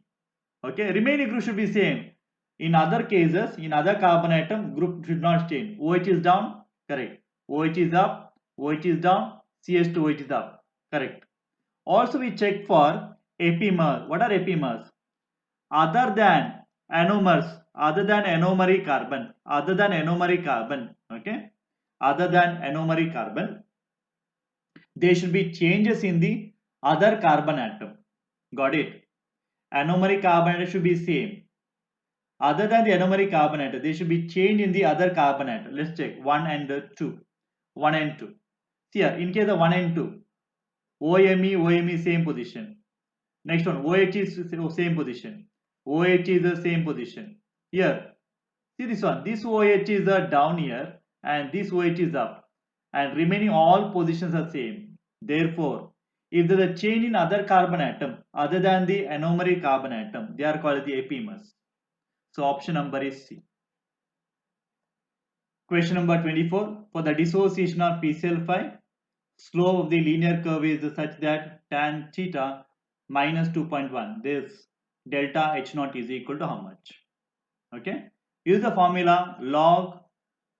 Okay, remaining group should be same. In other cases, in other carbon atom, group should not change. OH is down, correct. OH is up, OH is down, CH2OH is up, correct. Also we check for epimers. What are epimers? Other than anomers, other than anomeric carbon, okay, other than anomeric carbon, there should be changes in the other carbon atom. Got it? Anomeric carbon atom should be same. Other than the anomeric carbon atom, there should be change in the other carbon atom. Let's check 1 and 2. 1 and 2. See here, in case of 1 and 2, OMe same position. Next one, OH is same position. OH is the same position. Here, see this one. This OH is down here and this OH is up. And remaining all positions are same. Therefore, if there is a change in other carbon atom other than the anomeric carbon atom, they are called the epimers. So option number is C. Question number 24. For the dissociation of PCl5, slope of the linear curve is such that tan theta minus 2.1. This delta H naught is equal to how much? Okay. Use the formula log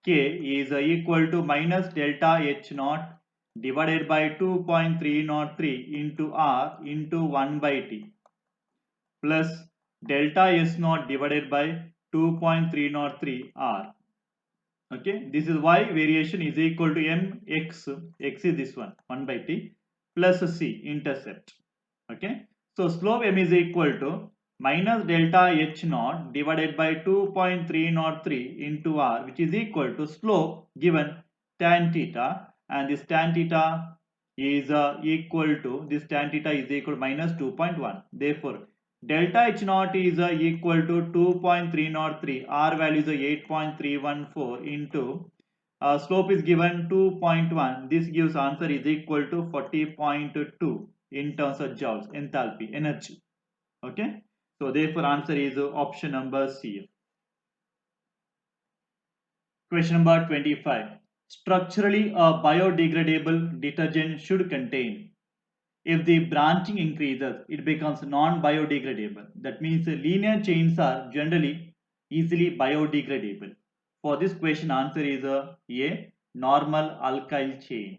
K is equal to minus delta H naught divided by 2.303 into R into 1 by T plus delta S naught divided by 2.303 R. Okay, this is y variation is equal to mx, x is this one 1 by t plus c intercept. Okay, so slope m is equal to minus delta h naught divided by 2.303 into r, which is equal to slope given tan theta, and this tan theta is equal to, this tan theta is equal to minus 2.1. Therefore delta H naught is equal to 2.303, R value is 8.314 into slope is given 2.1. This gives answer is equal to 40.2 in terms of joules, enthalpy, energy. Okay, so therefore answer is option number C. Question number 25. Structurally a biodegradable detergent should contain, if the branching increases, it becomes non-biodegradable. That means linear chains are generally easily biodegradable. For this question, answer is A. normal alkyl chain.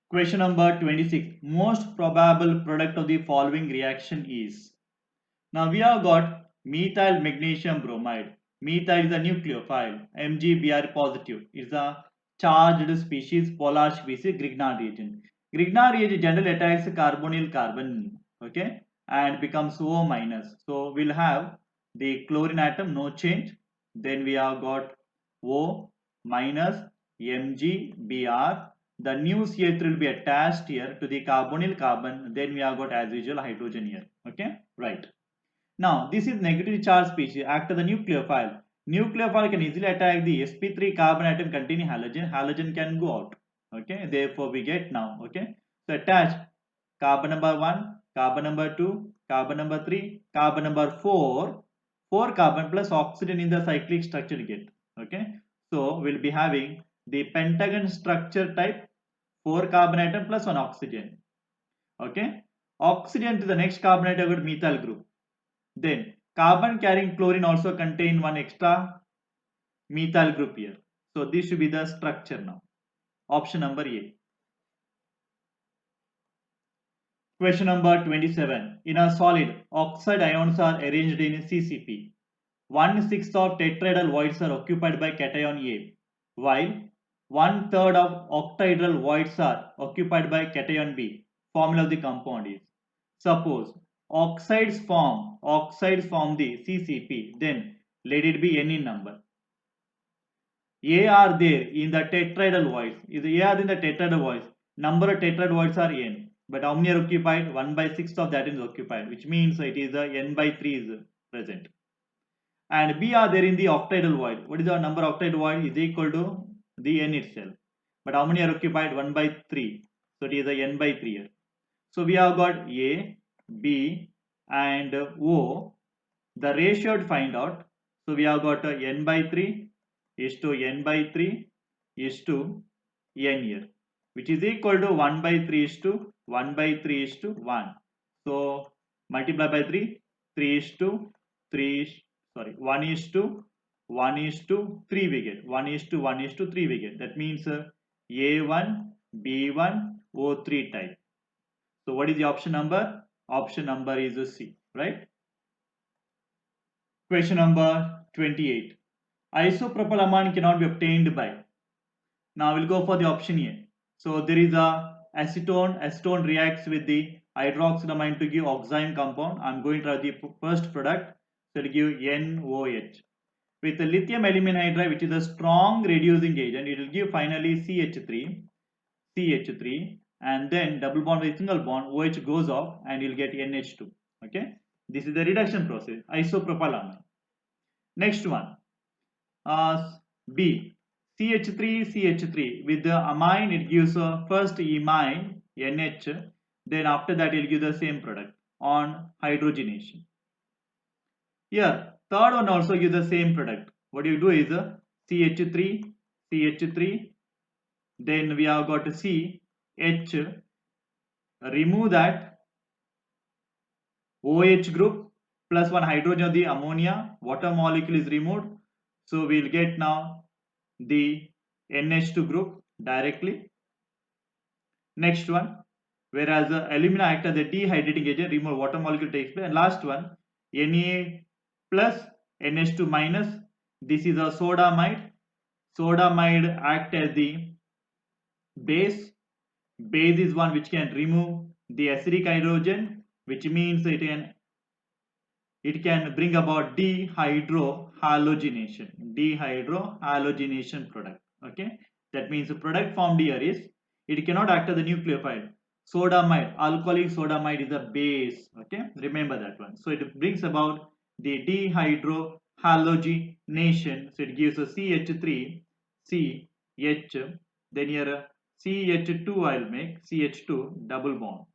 Question number 26. Most probable product of the following reaction is. Now we have got methyl magnesium bromide. Methyl is a nucleophile. MgBr positive is a charged species, polar species, Grignard reagent. Grignard reagent generally attacks carbonyl carbon, okay, and becomes O minus. So we'll have the chlorine atom, no change. Then we have got O minus MgBr. The new CH3 will be attached here to the carbonyl carbon. Then we have got as usual hydrogen here. Okay, right. Now, this is negatively charged species act as a nucleophile. Nucleophile can easily attack the sp3 carbon atom containing halogen. Halogen can go out. Okay, therefore we get now. Okay, so attach carbon number 1, carbon number 2, carbon number 3, carbon number 4, 4 carbon plus oxygen in the cyclic structure you get. Okay, so we'll be having the pentagon structure type 4 carbon atom plus 1 oxygen. Okay, oxygen to the next carbon atom got methyl group. Then carbon carrying chlorine also contain one extra methyl group here. So this should be the structure now. Option number A. Question number 27. In a solid, oxide ions are arranged in CCP. 1/6 of tetrahedral voids are occupied by cation A, while 1/3 of octahedral voids are occupied by cation B. Formula of the compound is. Suppose oxides form the CCP, then let it be any number. A are there in the tetrahedral voids. If A are in the tetrahedral voids, number of tetrahedral voids are n. But how many are occupied? 1/6 of that is occupied, which means it is n/3 is present. And B are there in the octahedral void. What is the number of octahedral void? Is equal to the n itself. But how many are occupied? 1/3. So it is a n/3 here. So we have got A, B, and O. The ratio to find out. So we have got n/3 is to n/3 is to n here, which is equal to 1/3 is to 1/3 is to 1. So multiply by 3, 3 is to 3, sorry, 1 is to 1 is to 3 we get. 1 is to 1 is to 3 we get. That means A1, B1, O3 type. So what is the option number? Option number is C, right? Question number 28. Isopropylamine cannot be obtained by. Now we'll go for the option A. So there is a acetone. Acetone reacts with the hydroxylamine to give oxime compound. I'm going to write the first product. So it will give NOH. With the lithium aluminum hydride, which is a strong reducing agent, it will give finally CH3, and then double bond with single bond, OH goes off and you'll get NH2. Okay, this is the reduction process, isopropylamine. Next one, B, CH3 with the amine, it gives first imine NH, then after that it will give the same product on hydrogenation. Here third one also gives the same product. What you do is CH3, then we have got CH, remove that OH group plus one hydrogen of the ammonia, water molecule is removed. So we will get now the NH2 group directly. Next one, whereas the alumina act as a dehydrating agent, remove water molecule takes place. And last one, Na plus NH2 minus, this is a sodamide. Sodamide act as the base. Base is one which can remove the acidic hydrogen, which means it can bring about dehydrohalogenation product. Okay, that means the product formed here is, it cannot act as a nucleophile. Sodamide, alcoholic sodamide is a base. Okay, remember that one. So it brings about the dehydrohalogenation. So it gives a CH3, CH, then here CH2 I will make, CH2 double bond.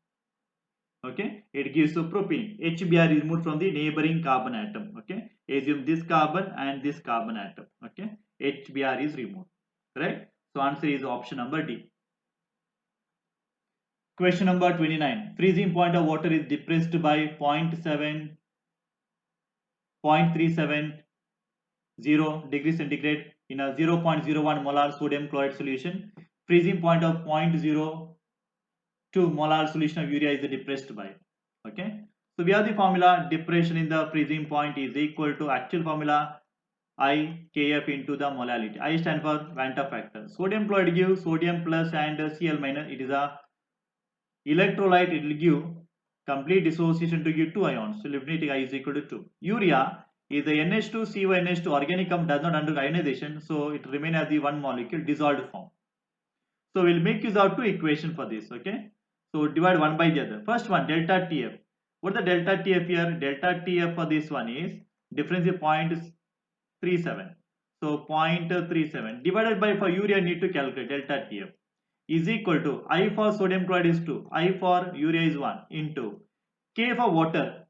Okay, it gives a propene. HBr is removed from the neighboring carbon atom. Okay, assume this carbon and this carbon atom. Okay, HBr is removed. Right? So answer is option number D. Question number 29. Freezing point of water is depressed by 0.37 0 degrees centigrade in a 0.01 molar sodium chloride solution. Freezing point of 0.02 molar solution of urea is depressed by. Okay. So we have the formula depression in the freezing point is equal to actual formula I Kf into the molality. I stand for Vanta factor. Sodium chloride gives sodium plus and Cl minus. It is a electrolyte. It will give complete dissociation to give 2 ions. So linearity I is equal to 2. Urea is the NH2CO NH2 organic compound does not undergo ionization, so it remains as the one molecule dissolved form. So we'll make use of two equations for this. Okay. So divide one by the other. First one delta TF. What the delta TF here? Delta TF for this one is difference is 0.37. So 0.37 divided by for urea need to calculate delta TF is equal to I for sodium chloride is 2, I for urea is 1 into K for water.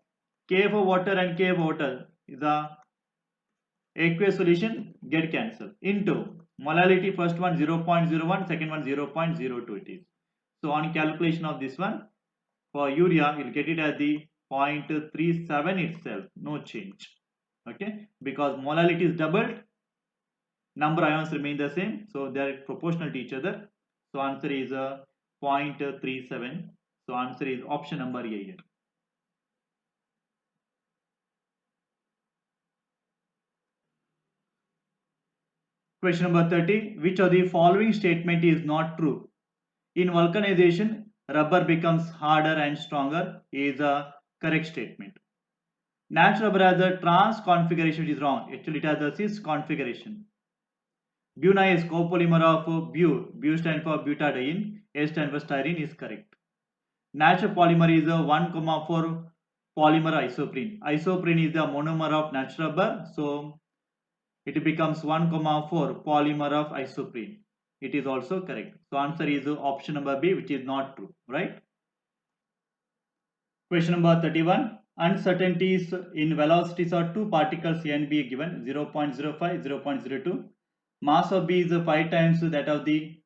K for water and K for water is a aqueous solution get cancelled into molality first one 0.01, second one 0.02 it is. So on calculation of this one for urea you'll get it at the 0.37 itself, no change. Okay, because molality is doubled, number of ions remain the same, so they are proportional to each other. So answer is 0.37. So answer is option number A here. Question number 30. Which of the following statement is not true? In vulcanization, rubber becomes harder and stronger is a correct statement. Natural rubber has a trans configuration, which is wrong. Actually, it has a cis configuration. Buna is copolymer of bu. Bu stands for butadiene. S stands for styrene is correct. Natural polymer is a 1,4 polymer isoprene. Isoprene is the monomer of natural rubber, so it becomes 1,4 polymer of isoprene. It is also correct. So answer is option number B, which is not true, right? Question number 31. Uncertainties in velocities of two particles A and B given 0.05, 0.02. Mass of B is 5 times that of the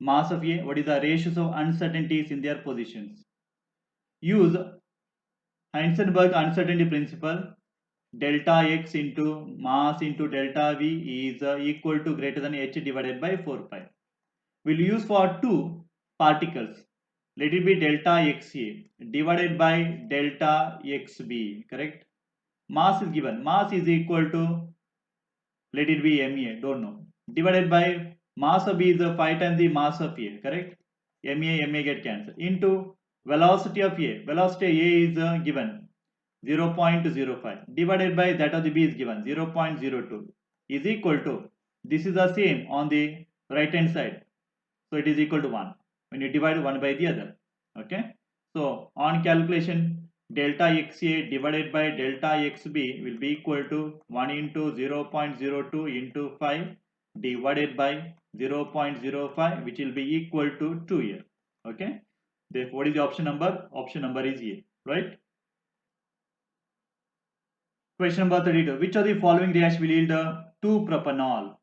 mass of A. What is the ratios of uncertainties in their positions? Use Heisenberg uncertainty principle. Delta x into mass into delta V is equal to greater than h divided by 4 pi. We'll use for two particles. Let it be delta xa divided by delta xb, correct? Mass is given. Mass is equal to, let it be ma, don't know. Divided by mass of B is 5 times the mass of A, correct? Ma get cancelled. Into velocity of A. Velocity of A is given 0.05 divided by that of the B is given 0.02 is equal to, this is the same on the right hand side, so it is equal to 1 when you divide one by the other. Okay, so on calculation delta xa divided by delta xb will be equal to 1 into 0.02 into 5 divided by 0.05, which will be equal to 2 here. Okay, therefore what is the option number? Option number is A, right? Question number 32. Which of the following reaction will yield 2-propanol?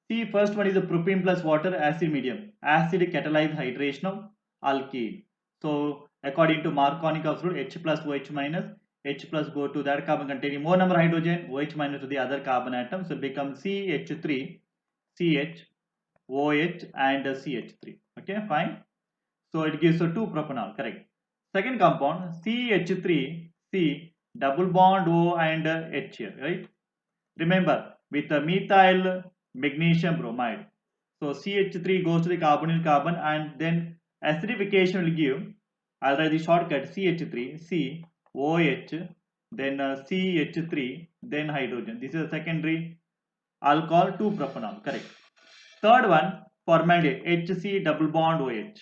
See, first one is the propane plus water acid medium. Acid catalyze hydration of alkene. So, according to Markovnikov's rule, H plus OH minus, H plus go to that carbon containing more number of hydrogen, OH minus to the other carbon atom. So, it becomes CH3, CH, OH and CH3. Okay, fine. So, it gives a 2-propanol, correct. Second compound, CH3, C double bond O and H here, right? Remember, with the methyl magnesium bromide. So CH3 goes to the carbonyl carbon and then acidification will give, I'll write the shortcut CH3, C, OH, then CH3, then hydrogen. This is a secondary alcohol 2-propanol, correct. Third one, formaldehyde, HC double bond OH.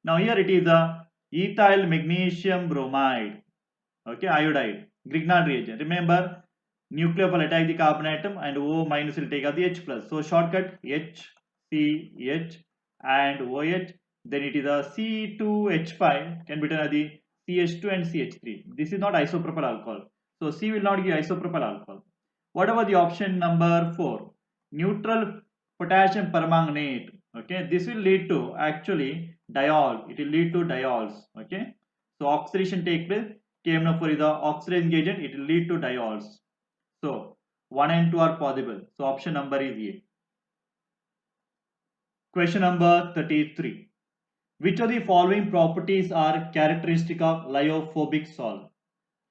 Now here it is a ethyl magnesium bromide. Okay, iodide, Grignard reagent. Remember, nucleophile will attack the carbon atom and O minus will take out the H plus. So shortcut H, C, H and OH. Then it is a C2H5 can be written as the CH2 and CH3. This is not isopropyl alcohol. So C will not give isopropyl alcohol. What about the option number 4? Neutral potassium permanganate. Okay, this will lead to actually diol. It will lead to diols. Okay, so oxidation take place. KMnO4 is the oxidizing agent, it will lead to diols. So 1 and 2 are possible. So option number is A. Question number 33. Which of the following properties are characteristic of lyophobic salt?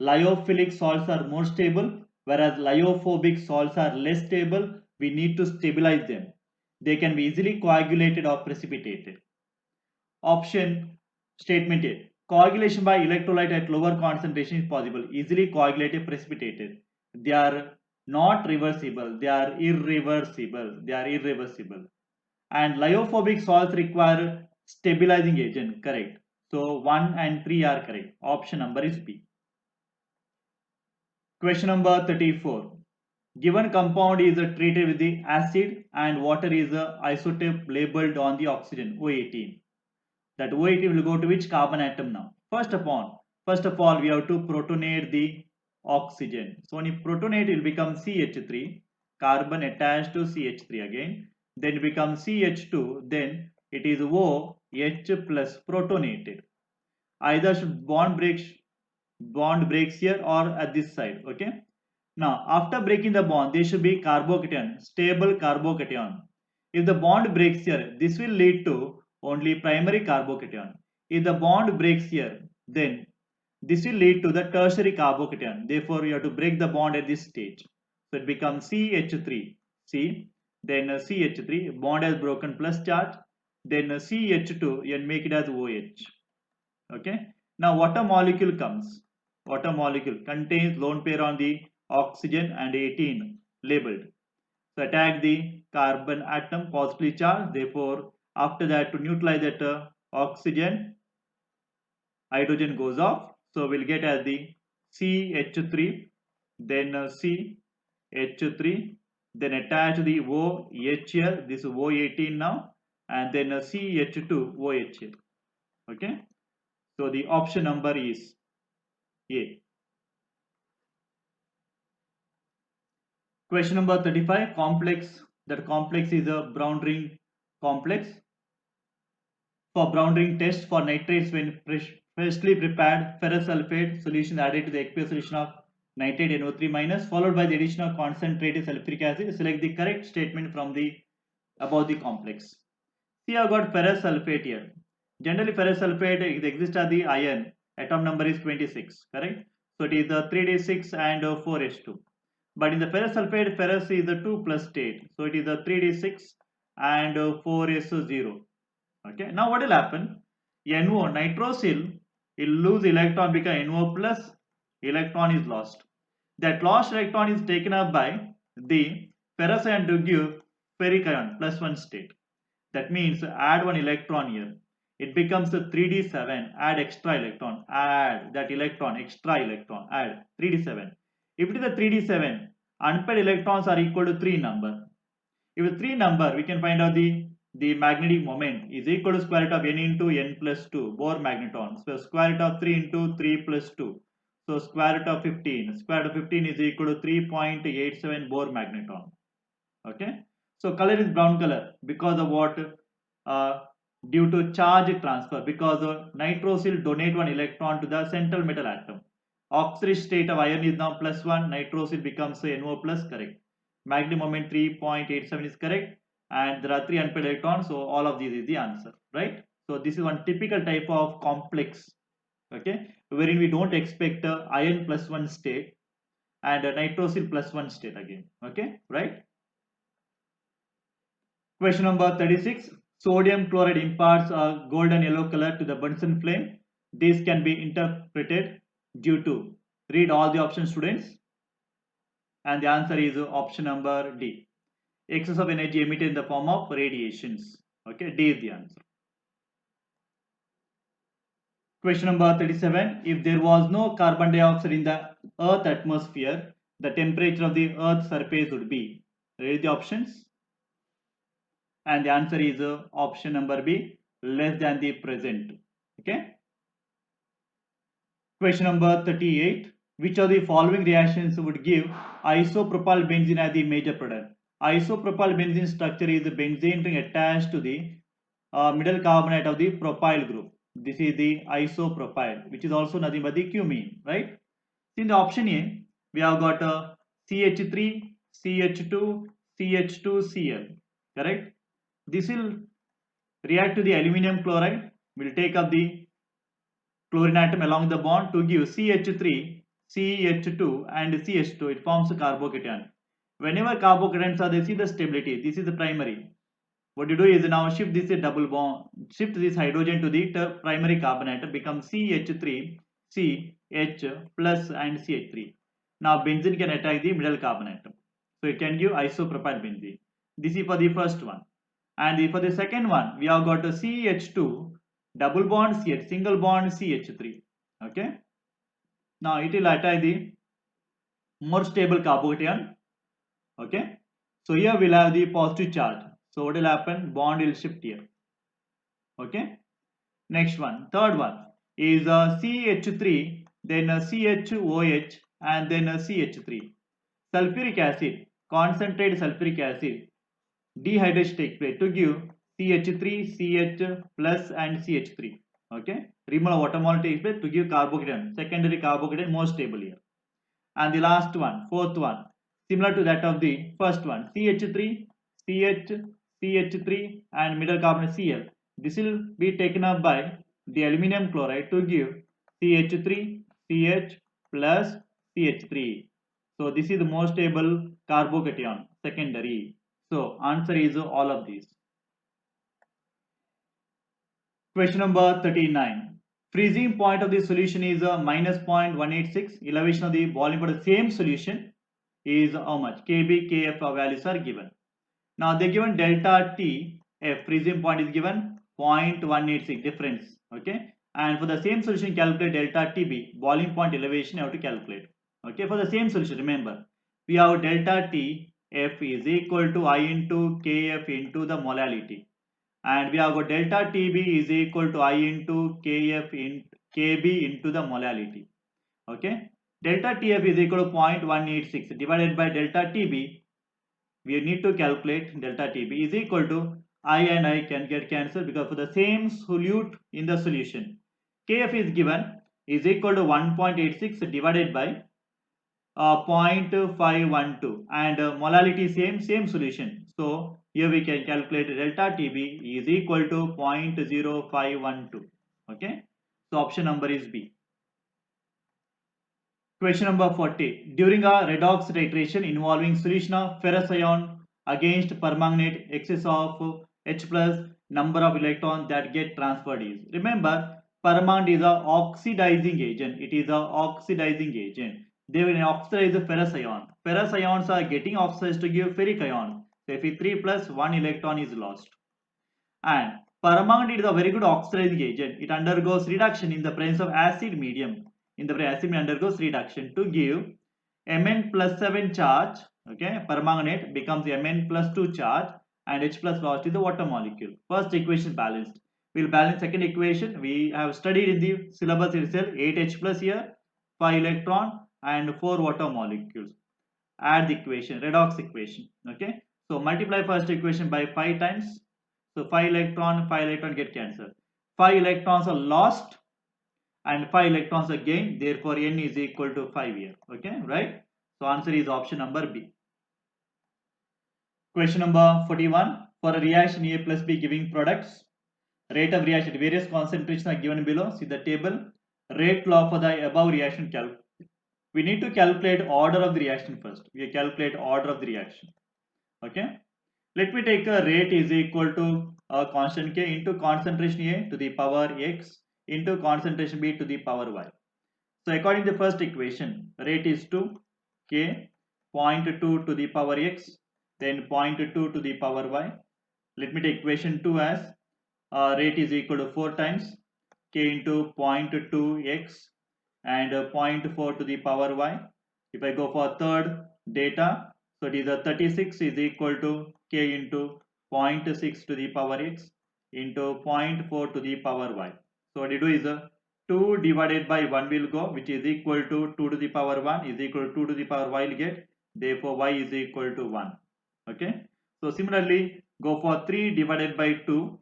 Lyophilic salts are more stable, whereas lyophobic salts are less stable. We need to stabilize them. They can be easily coagulated or precipitated. Option statement A. Coagulation by electrolyte at lower concentration is possible. Easily coagulated, precipitated. They are not reversible. They are irreversible. They are irreversible. And lyophobic salts require stabilizing agent. Correct. So 1 and 3 are correct. Option number is B. Question number 34. Given compound is treated with the acid and water is a isotope labeled on the oxygen O18. That O18 will go to which carbon atom now? First of all, we have to protonate the oxygen. So when you protonate, it will become CH3, carbon attached to CH3 again. Then it becomes CH2, then it is OH plus protonated. Either should bond breaks here or at this side. Okay. Now after breaking the bond, there should be carbocation, stable carbocation. If the bond breaks here, this will lead to only primary carbocation. If the bond breaks here, then this will lead to the tertiary carbocation. Therefore, you have to break the bond at this stage. So it becomes CH3, C, then CH3, bond has broken plus charge, then CH2, and make it as OH. Okay. Now water molecule comes. Water molecule contains lone pair on the oxygen and 18 labeled. So attack the carbon atom positively charged. Therefore, after that, to neutralize that oxygen, hydrogen goes off. So we'll get as the CH3, then CH3, then attach the OH here. This is O18 now, and then CH2 OH here. Okay. So the option number is A. Question number 35. Complex. That complex is a Brown ring complex. For Brown ring test for nitrates, when freshly prepared ferrous sulfate solution added to the aqueous solution of nitrate NO3 minus, followed by the addition of concentrated sulfuric acid, select the correct statement from the above the complex. See, I've got ferrous sulfate here. Generally, ferrous sulfate exists as the iron. Atom number is 26, correct? So it is the 3d6 and 4s2. But in the ferrous sulfate, ferrous is the 2 plus state. So it is the 3d6 and 4s0. Okay. Now what will happen? NO, nitrosyl, will lose electron because NO plus electron is lost. That lost electron is taken up by the ferrous ion to give ferric ion plus 1 state. That means add 1 electron here. It becomes a 3d7. Add extra electron. Add that electron, extra electron. Add 3d7. If it is a 3d7, unpaired electrons are equal to 3 number. If it's 3 number, we can find out the magnetic moment is equal to square root of n into n plus 2 Bohr magneton. So square root of 3 into 3 plus 2. So square root of 15. Square root of 15 is equal to 3.87 Bohr magneton. Okay. So color is brown color because of what? Due to charge transfer, because nitrosyl donate 1 electron to the central metal atom. Oxidation state of iron is now plus 1. Nitrosyl becomes NO plus, correct. Magnetic moment 3.87 is correct. And there are 3 unpaired electrons. So all of these is the answer, right? So this is one typical type of complex, okay, wherein we don't expect iron plus 1 state and nitrosyl plus 1 state again, okay, right? Question number 36. Sodium chloride imparts a golden yellow color to the Bunsen flame. This can be interpreted due to, read all the options, students, and the answer is option number D. Excess of energy emitted in the form of radiations. Okay, D is the answer. Question number 37. If there was no carbon dioxide in the Earth atmosphere, the temperature of the Earth's surface would be. Read the options. And the answer is option number B, less than the present. Okay. Question number 38. Which of the following reactions would give isopropyl benzene as the major product? Isopropyl benzene structure is the benzene ring attached to the middle carbonate of the propyl group. This is the isopropyl, which is also nothing but the cumene, right? In the option A, we have got CH3, CH2, CH2, Cl. Correct? This will react to the aluminum chloride. Will take up the chlorine atom along the bond to give CH3, CH2 and CH2. It forms a carbocation. Whenever carbocations are, they see the stability. This is the primary. What you do is now shift this double bond, shift this hydrogen to the primary carbon atom, becomes CH3, CH plus and CH3. Now benzene can attack the middle carbon atom. So it can give isopropyl benzene. This is for the first one. And for the second one, we have got a CH2, double bond CH, single bond CH3. Okay. Now it will attack the more stable carbocation. Okay. So here we'll have the positive charge. So what will happen? Bond will shift here. Okay. Next one, third one is CH3, then CHOH, and then CH3. Sulfuric acid, concentrated sulfuric acid, dehydration takes place to give CH3, CH plus, and CH3. Okay. Removal of water molecule takes place to give carbocation, secondary carbocation, more stable here. And the last one, fourth one, similar to that of the first one, CH3, CH, CH3 and middle carbon Cl. This will be taken up by the aluminum chloride to give CH3, CH plus CH3. So this is the most stable carbocation, secondary. So answer is all of these. Question number 39. Freezing point of the solution is minus 0.186. Elevation of the volume for the same solution is how much? Kb, Kf values are given. Now they given delta T, F freezing point is given 0.186 difference. Okay. And for the same solution, calculate delta Tb, boiling point elevation you have to calculate. Okay. For the same solution, remember, we have delta T, F is equal to I into Kf into the molality. And we have got delta Tb is equal to I into Kf in Kb into the molality. Okay. Delta Tf is equal to 0.186 divided by delta Tb. We need to calculate delta Tb is equal to I and I can get cancelled because for the same solute in the solution. Kf is given is equal to 1.86 divided by 0.512 and molality same solution. So here we can calculate delta Tb is equal to 0.0512. Okay. So option number is B. Question number 40. During a redox titration involving solution of ferrous ion against permanganate, excess of H plus number of electrons that get transferred is. Remember, permanganate is a oxidizing agent. It is a oxidizing agent. They will oxidize the ferrous ion. Ferrous ions are getting oxidized to give ferric ion. So Fe3 plus 1 electron is lost. And permanganate is a very good oxidizing agent. It undergoes reduction in the presence of acid medium. In the acid medium undergoes reduction to give Mn plus 7 charge. Okay, permanganate becomes Mn plus 2 charge and H plus lost is the water molecule. First equation balanced. We'll balance second equation. We have studied in the syllabus itself 8H plus here, 5 electron and 4 water molecules. Add the equation, redox equation. Okay, so multiply first equation by 5 times. So 5 electron get cancelled. 5 electrons are lost and 5 electrons are gained. Therefore, N is equal to 5 here. Okay, right? So answer is option number B. Question number 41. For a reaction A plus B giving products, rate of reaction at various concentrations are given below. See the table. Rate law for the above reaction calculate. We need to calculate order of the reaction first. We calculate order of the reaction. Okay. Let me take a rate is equal to a constant K into concentration A to the power X into concentration B to the power Y. So according to the first equation, rate is 2, K, 0.2 to the power X, then 0.2 to the power Y. Let me take equation 2 as rate is equal to 4 times K into 0.2 X and 0.4 to the power Y. If I go for third data, so it is a 36 is equal to K into 0.6 to the power X into 0.4 to the power Y. So what you do is 2 divided by 1 will go, which is equal to 2 to the power 1 is equal to 2 to the power Y will get. Therefore, Y is equal to 1. Okay. So similarly, go for 3 divided by 2,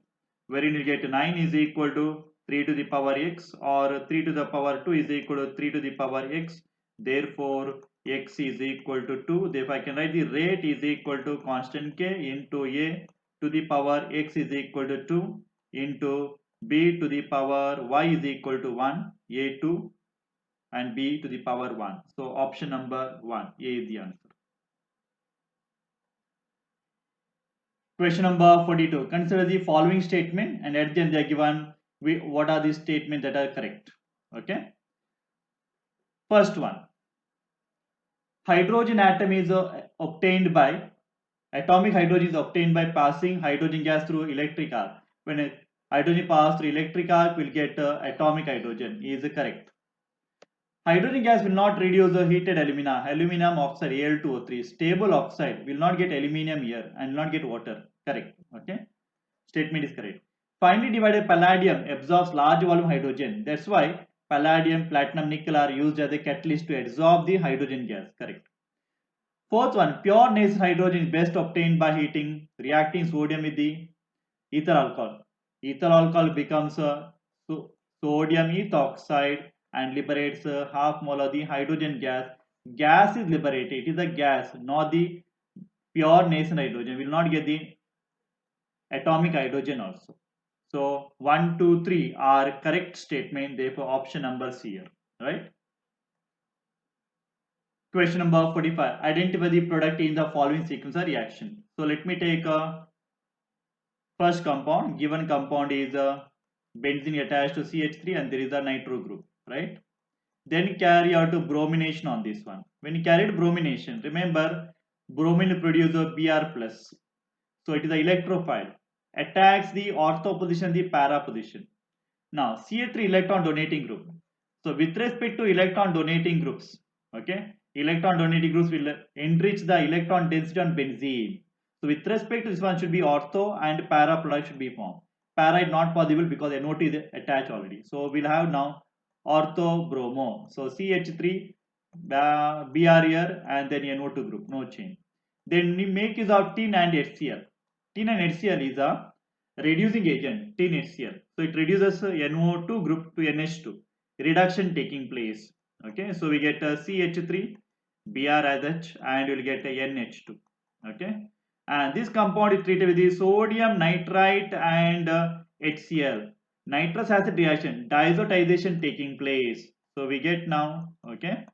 wherein you get 9 is equal to 3 to the power X or 3 to the power 2 is equal to 3 to the power X. Therefore, x is equal to 2. Therefore, I can write the rate is equal to constant k into a to the power x is equal to 2 into b to the power y is equal to 1, a2 and b to the power 1. So option number 1, A is the answer. Question number 42. Consider the following statement and at the end they are given what are the statements that are correct. Okay. First one. Hydrogen atom is obtained by atomic hydrogen is obtained by passing hydrogen gas through electric arc. When a hydrogen passes through electric arc, we'll get atomic hydrogen. Is correct. Hydrogen gas will not reduce the heated aluminum oxide Al2O3. Stable oxide will not get aluminum here and will not get water. Correct. Okay. Statement is correct. Finely divided palladium absorbs large volume hydrogen. That's why palladium, platinum, nickel are used as a catalyst to absorb the hydrogen gas. Correct. Fourth one, pure nascent hydrogen is best obtained by heating, reacting sodium with the ether alcohol. Ether alcohol becomes sodium ethoxide and liberates half mole of the hydrogen gas. Gas is liberated. It is a gas, not the pure nascent hydrogen. We will not get the atomic hydrogen also. So 1, 2, 3 are correct statement. Therefore, option number C here, right? Question number 45. Identify the product in the following sequence of reaction. So let me take a first compound. Given compound is a benzene attached to CH3 and there is a nitro group, right? Then carry out a bromination on this one. When you carried bromination, remember bromine produces a Br plus. So it is an electrophile. Attacks the ortho position, the para position. Now CH3 electron donating group. So with respect to electron donating groups, okay, electron donating groups will enrich the electron density on benzene. So with respect to this one should be ortho and para product should be formed. Para is not possible because NO2 is attached already. So we'll have now ortho bromo. So CH3 Br here and then NO2 group, no change. Then we make use of tin and HCl. Tin and HCl is a reducing agent, tin HCl. So it reduces NO2 group to NH2. Reduction taking place. Okay, so we get CH3 Br as H and we'll get NH2. Okay, and this compound is treated with the sodium nitrite and HCl. Nitrous acid reaction, diazotization taking place. So we get now, okay,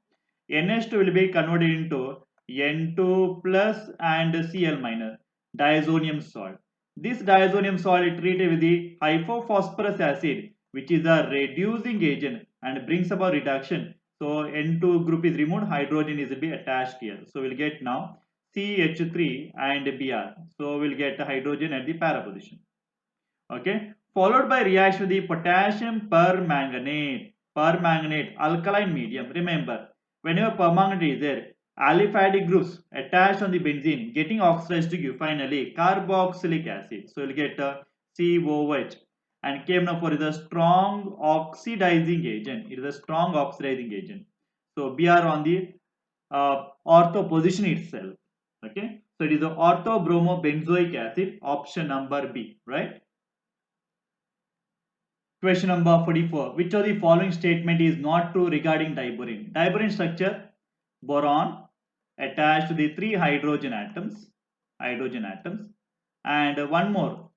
NH2 will be converted into N2 plus and Cl minus, diazonium salt. This diazonium salt is treated with the hypophosphorus acid, which is a reducing agent and brings about reduction. So N2 group is removed, hydrogen is to be attached here. So we'll get now CH3 and Br. So we'll get hydrogen at the para position. Okay, followed by reaction with the potassium permanganate. Permanganate, alkaline medium. Remember, whenever permanganate is there, aliphatic groups attached on the benzene getting oxidized to give finally carboxylic acid. So you'll get COH and KMNO4 is a strong oxidizing agent. It is a strong oxidizing agent. So Br on the ortho position itself. Okay, so it is the orthobromobenzoic acid, option number B, right? Question number 44. Which of the following statement is not true regarding diborane? Diborane structure, boron attached to the 3 hydrogen atoms, and one more.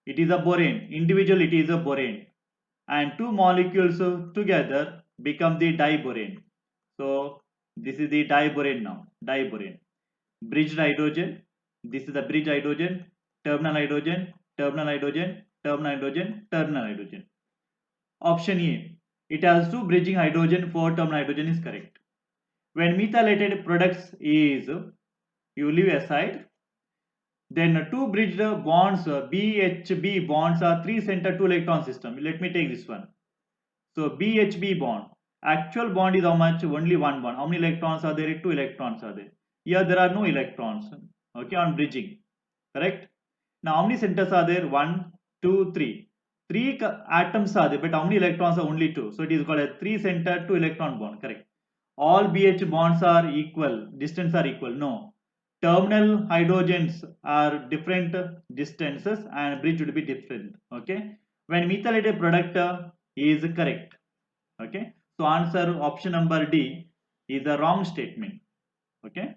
It is a borane. Individual it is a borane. And 2 molecules together become the diborane. So this is the diborane now. Diborane. Bridged hydrogen. This is the bridge hydrogen. Terminal hydrogen. Terminal hydrogen. Terminal hydrogen. Terminal hydrogen. Option A. It has 2 bridging hydrogen, 4 terminal hydrogen is correct. When methylated products is, you leave aside, then 2 bridged bonds, BHB bonds are 3 center 2 electron system. Let me take this one. So BHB bond, actual bond is how much? Only 1 bond. How many electrons are there? 2 electrons are there. Here there are no electrons, okay, on bridging, correct? Now how many centers are there? 1, 2, 3. 3 atoms are there, but how many electrons are? Only 2. So it is called a 3 center 2 electron bond, correct? All BH bonds are equal, distance are equal. No. Terminal hydrogens are different distances and bridge would be different. Okay. When methylated product is correct. Okay. So answer option number D. is a wrong statement. Okay.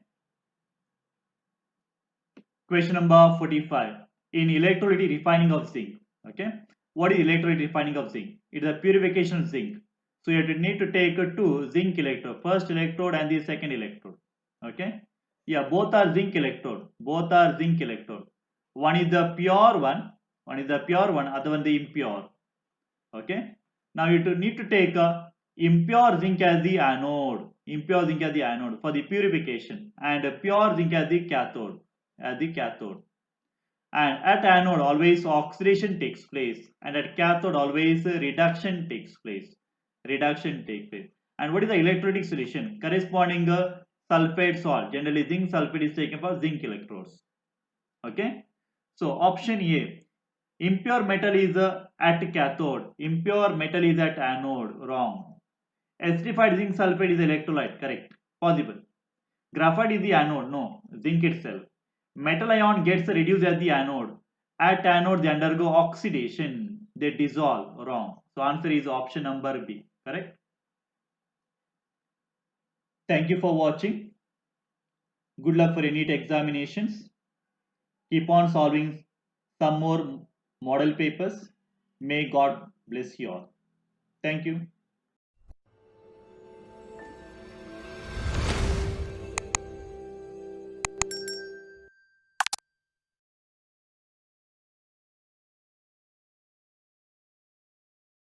Question number 45. In electrolytic refining of zinc. Okay. What is electrolytic refining of zinc? It is a purification of zinc. So you need to take two zinc electrode, first electrode and the second electrode. Okay. Yeah, both are zinc electrode. Both are zinc electrode. One is the pure one is the pure one, other one the impure. Okay. Now you need to take a impure zinc as the anode, impure zinc as the anode for the purification, and pure zinc as the cathode, And at anode always oxidation takes place, and at cathode always reduction takes place. And what is the electrolytic solution? Corresponding sulfate salt. Generally, zinc sulfate is taken for zinc electrodes. Okay. So option A. Impure metal is at cathode. Impure metal is at anode. Wrong. Acidified zinc sulfate is electrolyte. Correct. Possible. Graphite is the anode. No. Zinc itself. Metal ion gets reduced at the anode. At anode they undergo oxidation. They dissolve. Wrong. So answer is option number B. Correct. Thank you for watching. Good luck for your NEET examinations. Keep on solving some more model papers. May God bless you all. Thank you.